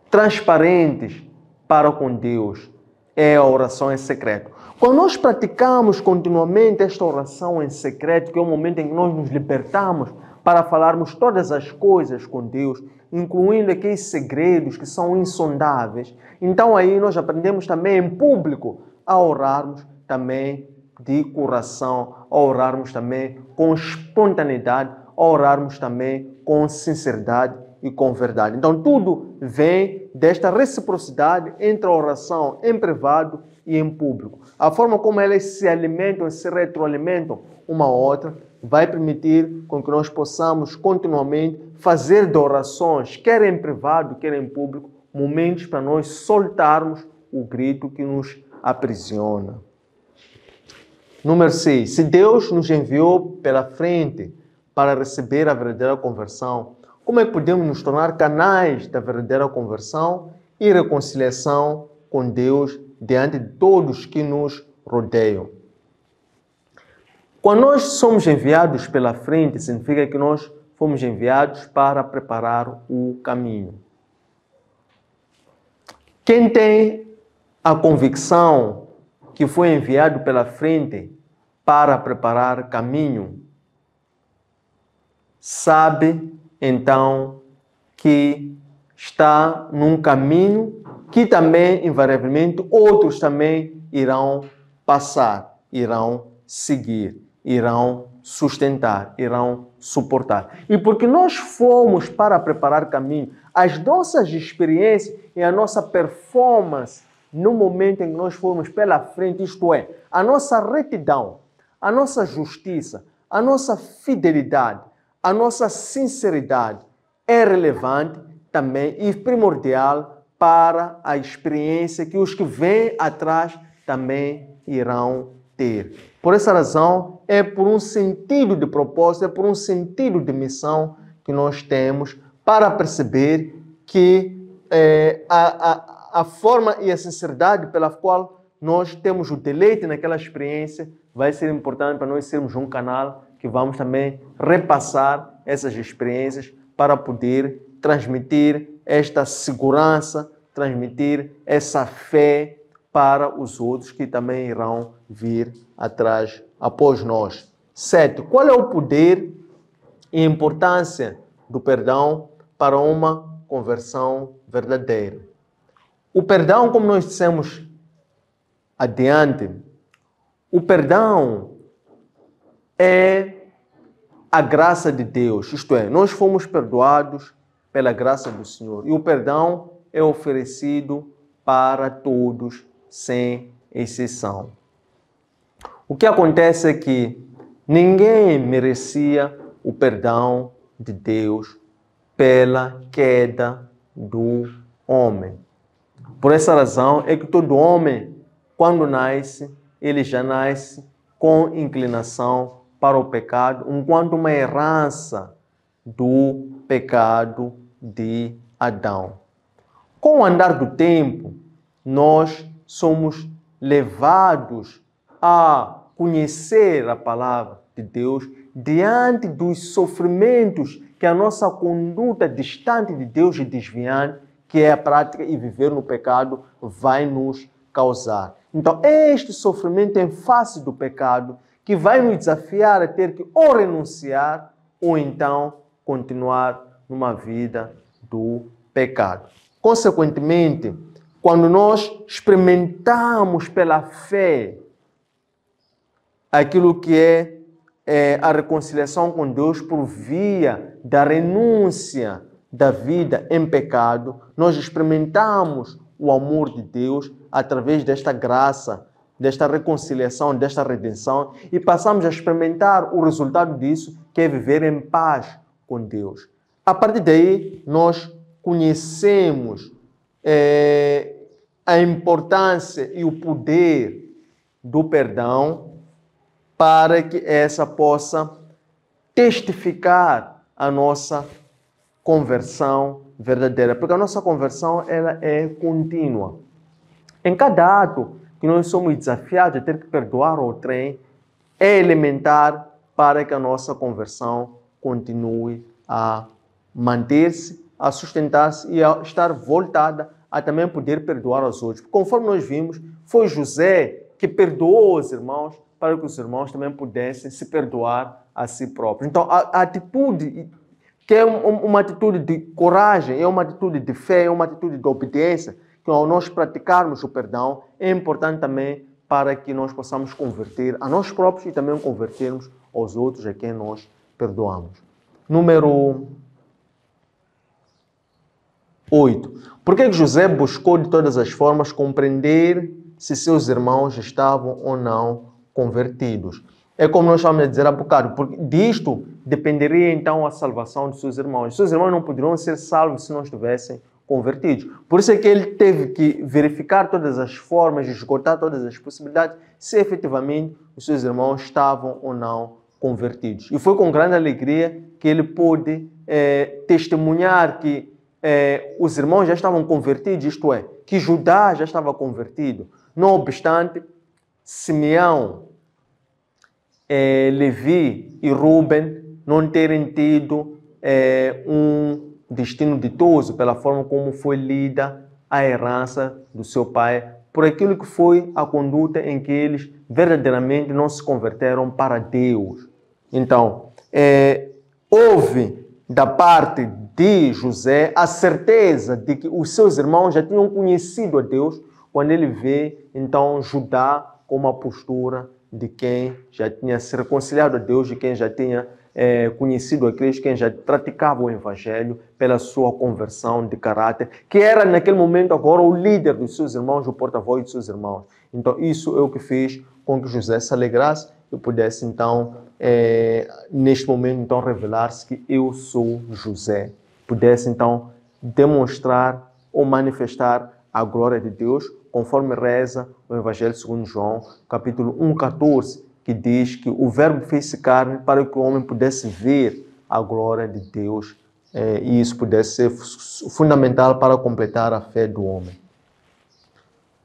S1: transparentes para com Deus. É a oração em secreto. Quando nós praticamos continuamente esta oração em secreto, que é o momento em que nós nos libertamos para falarmos todas as coisas com Deus, incluindo aqueles segredos que são insondáveis, então aí nós aprendemos também em público a orarmos também de coração, a orarmos também com espontaneidade, a orarmos também com sinceridade e com verdade. Então tudo vem desta reciprocidade entre a oração em privado e em público. A forma como elas se alimentam e se retroalimentam uma a outra vai permitir com que nós possamos continuamente fazer de orações, quer em privado, quer em público, momentos para nós soltarmos o grito que nos aprisiona. Número 6. Se Deus nos enviou pela frente para receber a verdadeira conversão, como é que podemos nos tornar canais da verdadeira conversão e reconciliação com Deus diante de todos que nos rodeiam? Quando nós somos enviados pela frente, significa que nós fomos enviados para preparar o caminho. Quem tem a convicção que foi enviado pela frente para preparar caminho, sabe então que está num caminho que também, invariavelmente, outros também irão passar, irão seguir, irão sustentar, irão suportar. E porque nós fomos para preparar caminho, as nossas experiências e a nossa performance no momento em que nós formos pela frente, isto é, a nossa retidão, a nossa justiça, a nossa fidelidade, a nossa sinceridade é relevante também e primordial para a experiência que os que vêm atrás também irão ter. Por essa razão, é por um sentido de propósito, é por um sentido de missão que nós temos para perceber que a forma e a sinceridade pela qual nós temos o deleite naquela experiência vai ser importante para nós sermos um canal que vamos também repassar essas experiências para poder transmitir esta segurança, transmitir essa fé para os outros que também irão vir atrás, após nós. 7. Qual é o poder e a importância do perdão para uma conversão verdadeira? O perdão, como nós dissemos adiante, o perdão é a graça de Deus, isto é, nós fomos perdoados pela graça do Senhor. E o perdão é oferecido para todos, sem exceção. O que acontece é que ninguém merecia o perdão de Deus pela queda do homem. Por essa razão é que todo homem, quando nasce, ele já nasce com inclinação para o pecado, enquanto uma herança do pecado de Adão. Com o andar do tempo, nós somos levados a conhecer a palavra de Deus diante dos sofrimentos que a nossa conduta distante de Deus e desviante, que é a prática e viver no pecado, vai nos causar. Então, este sofrimento em face do pecado que vai nos desafiar a ter que ou renunciar ou então continuar numa vida do pecado. Consequentemente, quando nós experimentamos pela fé aquilo que é a reconciliação com Deus por via da renúncia da vida em pecado, nós experimentamos o amor de Deus através desta graça, desta reconciliação, desta redenção, e passamos a experimentar o resultado disso, que é viver em paz com Deus. A partir daí, nós conhecemos a importância e o poder do perdão para que essa possa testificar a nossa conversão verdadeira, porque a nossa conversão ela é contínua. Em cada ato que nós somos desafiados a ter que perdoar outrem, é elementar para que a nossa conversão continue a manter-se, a sustentar-se e a estar voltada a também poder perdoar aos outros. Conforme nós vimos, foi José que perdoou os irmãos para que os irmãos também pudessem se perdoar a si próprios. Então, a atitude, que é uma atitude de coragem, é uma atitude de fé, é uma atitude de obediência, que ao nós praticarmos o perdão, é importante também para que nós possamos converter a nós próprios e também convertermos aos outros a quem nós perdoamos. Número 8. Por que José buscou de todas as formas compreender se seus irmãos estavam ou não convertidos? É como nós estamos a dizer há bocado, porque disto dependeria então a salvação dos seus irmãos. Os seus irmãos não poderiam ser salvos se não estivessem convertidos. Por isso é que ele teve que verificar todas as formas, esgotar todas as possibilidades, se efetivamente os seus irmãos estavam ou não convertidos. E foi com grande alegria que ele pôde testemunhar que os irmãos já estavam convertidos, isto é, que Judá já estava convertido. Não obstante, Simeão, Levi e Ruben não terem tido um destino ditoso pela forma como foi lida a herança do seu pai, por aquilo que foi a conduta em que eles verdadeiramente não se converteram para Deus. Então, houve da parte de José a certeza de que os seus irmãos já tinham conhecido a Deus quando ele vê, então, Judá com uma postura de quem já tinha se reconciliado a Deus, de quem já tinha conhecido a Cristo, quem já praticava o Evangelho pela sua conversão de caráter, que era naquele momento agora o líder dos seus irmãos, o porta-voz dos seus irmãos. Então isso é o que fez com que José se alegrasse e pudesse então, neste momento, então revelar-se que eu sou José. Pudesse então demonstrar ou manifestar a glória de Deus, conforme reza o Evangelho segundo João, capítulo 1:14, que diz que o Verbo fez-se carne para que o homem pudesse ver a glória de Deus e isso pudesse ser fundamental para completar a fé do homem.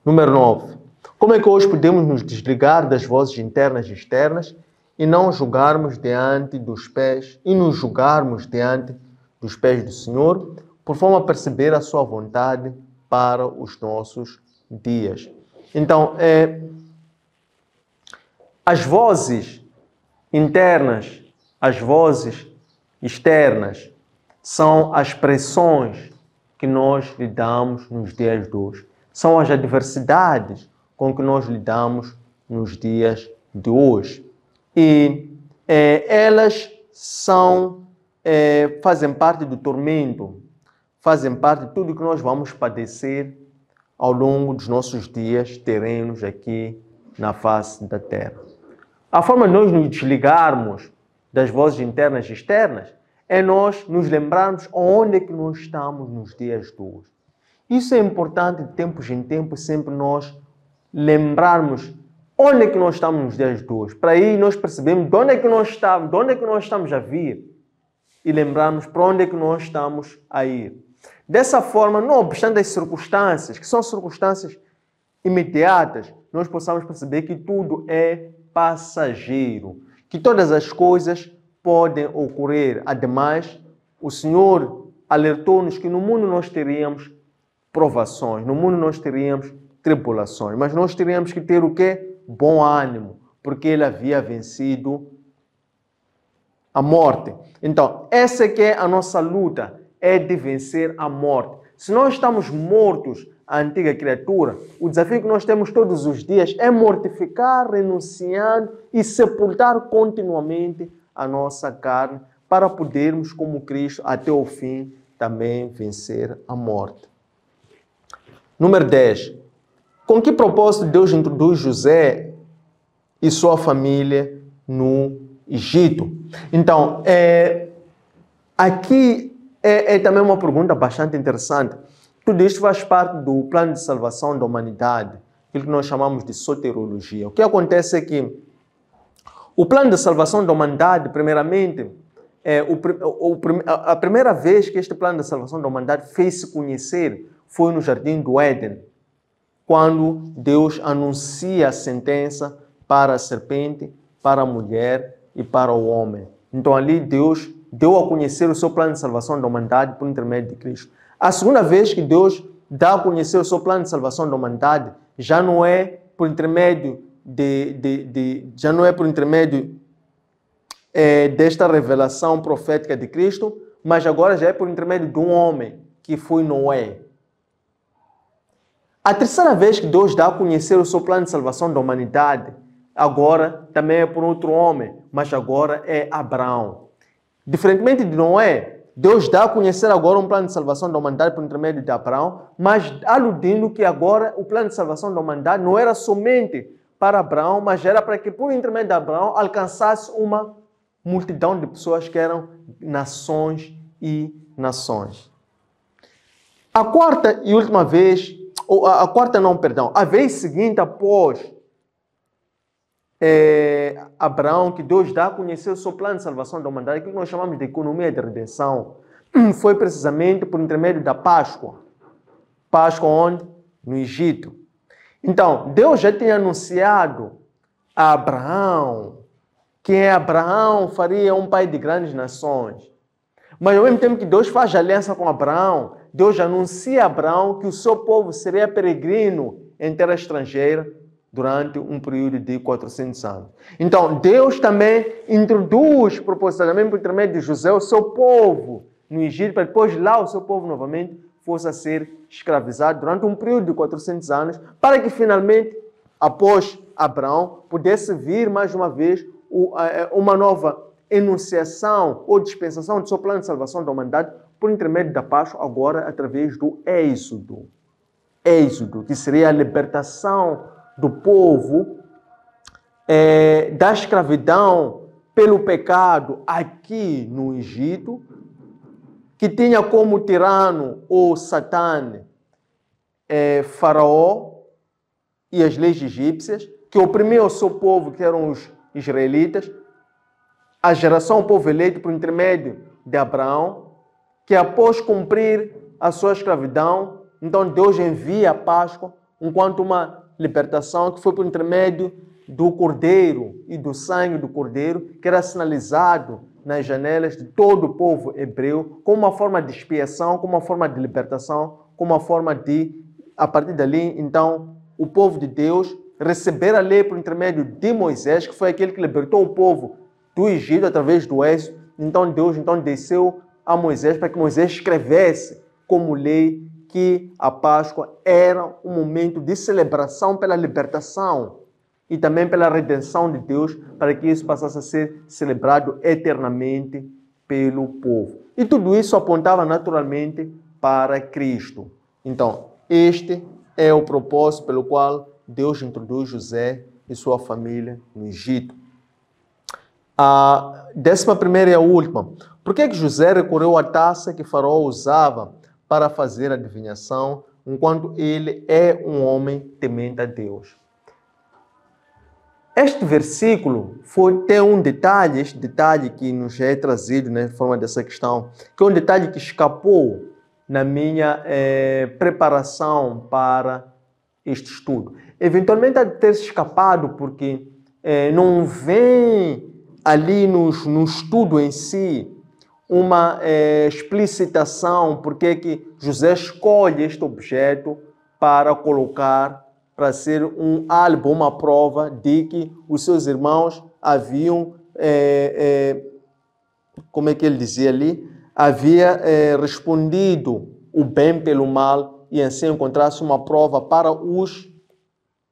S1: Número 9. Como é que hoje podemos nos desligar das vozes internas e externas e não julgarmos diante dos pés e nos julgarmos diante dos pés do Senhor, por forma a perceber a sua vontade para os nossos dias? Então, as vozes internas, as vozes externas, são as pressões que nós lidamos nos dias de hoje. São as adversidades com que nós lidamos nos dias de hoje. E elas fazem parte do tormento, fazem parte de tudo que nós vamos padecer ao longo dos nossos dias terrenos aqui na face da terra. A forma de nós nos desligarmos das vozes internas e externas é nós nos lembrarmos onde é que nós estamos nos dias de hoje. Isso é importante de tempos em tempos, sempre nós lembrarmos onde é que nós estamos nos dias de hoje. Para aí nós percebemos de onde é que nós estamos, de onde é que nós estamos a vir e lembrarmos para onde é que nós estamos a ir. Dessa forma, não obstante as circunstâncias, que são circunstâncias imediatas, nós possamos perceber que tudo é passageiro, que todas as coisas podem ocorrer. Ademais, o Senhor alertou-nos que no mundo nós teríamos provações, no mundo nós teríamos tribulações, mas nós teríamos que ter o quê? Bom ânimo, porque Ele havia vencido a morte. Então, essa que é a nossa luta, é de vencer a morte. Se nós estamos mortos à antiga criatura, o desafio que nós temos todos os dias é mortificar, renunciar e sepultar continuamente a nossa carne para podermos, como Cristo, até o fim, também vencer a morte. Número 10. Com que propósito Deus introduz José e sua família no Egito? Então, aqui é também uma pergunta bastante interessante. Tudo isto faz parte do plano de salvação da humanidade, aquilo que nós chamamos de soteriologia. O que acontece é que o plano de salvação da humanidade, primeiramente, a primeira vez que este plano de salvação da humanidade fez-se conhecer foi no Jardim do Éden, quando Deus anuncia a sentença para a serpente, para a mulher e para o homem. Então ali Deus deu a conhecer o seu plano de salvação da humanidade por intermédio de Cristo. A segunda vez que Deus dá a conhecer o seu plano de salvação da humanidade já não é por intermédio desta revelação profética de Cristo, mas agora já é por intermédio de um homem, que foi Noé. A terceira vez que Deus dá a conhecer o seu plano de salvação da humanidade, agora também é por outro homem, mas agora é Abraão. Diferentemente de Noé, Deus dá a conhecer agora um plano de salvação da humanidade por intermédio de Abraão, mas aludindo que agora o plano de salvação da humanidade não era somente para Abraão, mas era para que, por intermédio de Abraão, alcançasse uma multidão de pessoas que eram nações e nações. A quarta e última vez, a vez seguinte após Abraão, que Deus dá a conhecer o seu plano de salvação da humanidade, que nós chamamos de economia de redenção, foi precisamente por intermédio da Páscoa. Páscoa onde? No Egito. Então, Deus já tinha anunciado a Abraão que Abraão faria um pai de grandes nações. Mas ao mesmo tempo que Deus faz aliança com Abraão, Deus anuncia a Abraão que o seu povo seria peregrino em terra estrangeira durante um período de 400 anos. Então, Deus também introduz propositalmente por intermédio de José o seu povo no Egito, para depois lá o seu povo novamente fosse a ser escravizado durante um período de 400 anos, para que finalmente, após Abraão, pudesse vir mais uma vez uma nova enunciação ou dispensação do seu plano de salvação da humanidade por intermédio da Páscoa, agora através do Êxodo. Êxodo, que seria a libertação do povo da escravidão pelo pecado aqui no Egito, que tinha como tirano ou Satã Faraó e as leis egípcias, que oprimiam o seu povo, que eram os israelitas, a geração, o povo eleito por intermédio de Abraão, que após cumprir a sua escravidão, então Deus envia a Páscoa enquanto uma libertação que foi por intermédio do Cordeiro e do sangue do Cordeiro, que era sinalizado nas janelas de todo o povo hebreu, como uma forma de expiação, como uma forma de libertação, como uma forma de, a partir dali, então, o povo de Deus receber a lei por intermédio de Moisés, que foi aquele que libertou o povo do Egito através do Êxodo. Então Deus desceu a Moisés para que Moisés escrevesse como lei que a Páscoa era um momento de celebração pela libertação e também pela redenção de Deus, para que isso passasse a ser celebrado eternamente pelo povo. E tudo isso apontava naturalmente para Cristo. Então, este é o propósito pelo qual Deus introduz José e sua família no Egito. A 11ª e a última. Por que José recorreu à taça que Faraó usava para fazer adivinhação, enquanto ele é um homem temente a Deus? Este versículo tem um detalhe, este detalhe que nos é trazido na forma dessa questão, que é um detalhe que escapou na minha preparação para este estudo. Eventualmente há de ter escapado porque não vem ali no estudo em si uma explicitação porque que José escolhe este objeto para colocar, para ser um álbum, uma prova de que os seus irmãos haviam, como é que ele dizia ali, havia respondido o bem pelo mal e assim encontrasse uma prova para os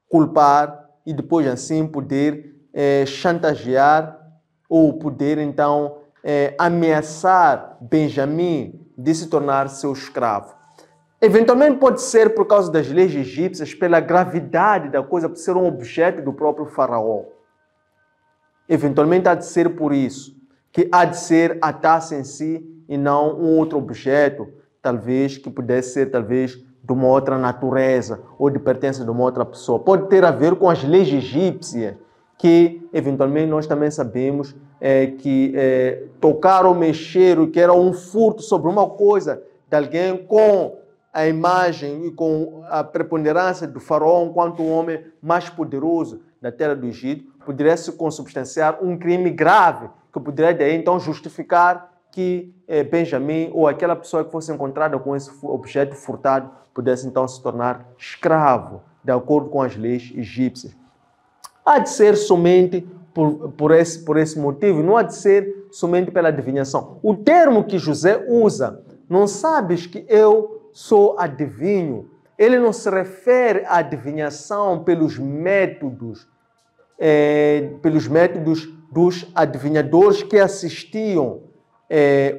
S1: culpar e depois assim poder chantagear ou poder então ameaçar Benjamim de se tornar seu escravo. Eventualmente pode ser por causa das leis egípcias, pela gravidade da coisa, por ser um objeto do próprio faraó. Eventualmente há de ser por isso, que há de ser a taça em si e não um outro objeto, talvez que pudesse ser talvez de uma outra natureza ou de pertença de uma outra pessoa. Pode ter a ver com as leis egípcias, que eventualmente nós também sabemos que tocar ou mexer, o que era um furto sobre uma coisa de alguém com a imagem e com a preponderância do faraó enquanto o homem mais poderoso da terra do Egito, poderia se consubstanciar um crime grave, que poderia daí então justificar que Benjamim ou aquela pessoa que fosse encontrada com esse objeto furtado pudesse então se tornar escravo, de acordo com as leis egípcias. Há de ser somente por esse motivo, não há de ser somente pela adivinhação. O termo que José usa, não sabes que eu sou adivinho, ele não se refere à adivinhação pelos métodos dos adivinhadores que assistiam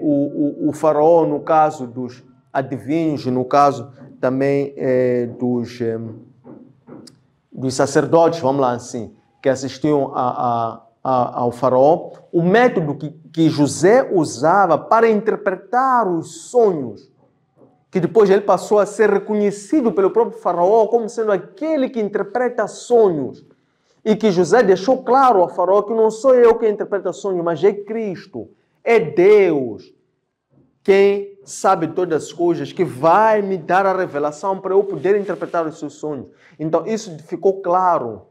S1: o faraó, no caso dos adivinhos, no caso também dos sacerdotes, vamos lá assim, que assistiam ao faraó, o método que José usava para interpretar os sonhos, que depois ele passou a ser reconhecido pelo próprio faraó como sendo aquele que interpreta sonhos, e que José deixou claro ao faraó que não sou eu quem interpreta sonhos, mas é Cristo, é Deus quem sabe todas as coisas, que vai me dar a revelação para eu poder interpretar os seus sonhos. Então isso ficou claro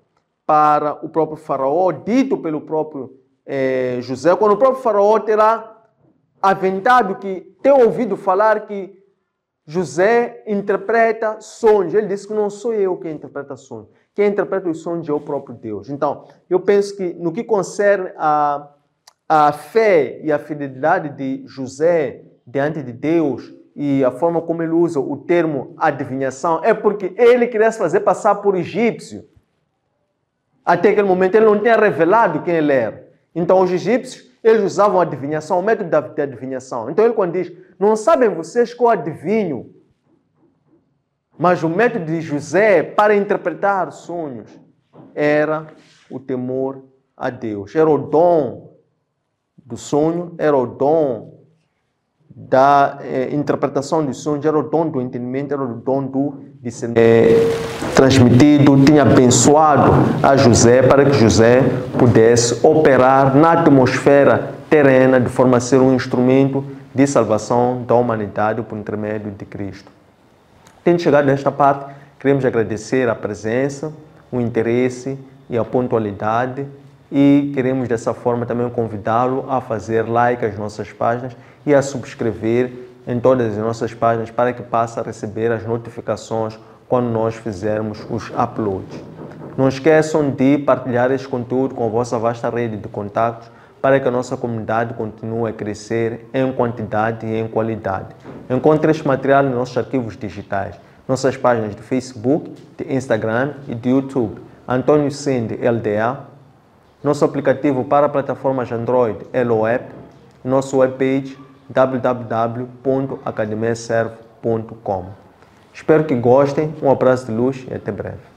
S1: para o próprio faraó, dito pelo próprio José, quando o próprio faraó terá aventado ter ouvido falar que José interpreta sonhos. Ele disse que não sou eu quem interpreta sonhos. Quem interpreta os sonhos é o próprio Deus. Então, eu penso que no que concerne a fé e a fidelidade de José diante de Deus e a forma como ele usa o termo adivinhação, é porque ele queria se fazer passar por egípcio. Até aquele momento ele não tinha revelado quem ele era. Então, os egípcios, eles usavam a adivinhação, o método de adivinhação. Então, ele quando diz, não sabem vocês que eu adivinho, mas o método de José para interpretar sonhos era o temor a Deus. Era o dom do sonho, era o dom da interpretação dos sonhos, era o dom do entendimento, era o dom do discernimento. Transmitido, tinha abençoado a José para que José pudesse operar na atmosfera terrena de forma a ser um instrumento de salvação da humanidade por intermédio de Cristo. Tendo chegado a esta parte, queremos agradecer a presença, o interesse e a pontualidade e queremos dessa forma também convidá-lo a fazer like às nossas páginas e a subscrever em todas as nossas páginas para que passe a receber as notificações quando nós fizermos os uploads. Não esqueçam de partilhar este conteúdo com a vossa vasta rede de contatos para que a nossa comunidade continue a crescer em quantidade e em qualidade. Encontre este material nos nossos arquivos digitais, nossas páginas de Facebook, de Instagram e de YouTube. Antônio Sende LDA, nosso aplicativo para plataformas Android LOApp, nosso webpage www.academiaserve.com. Espero que gostem, um abraço de luz e até breve.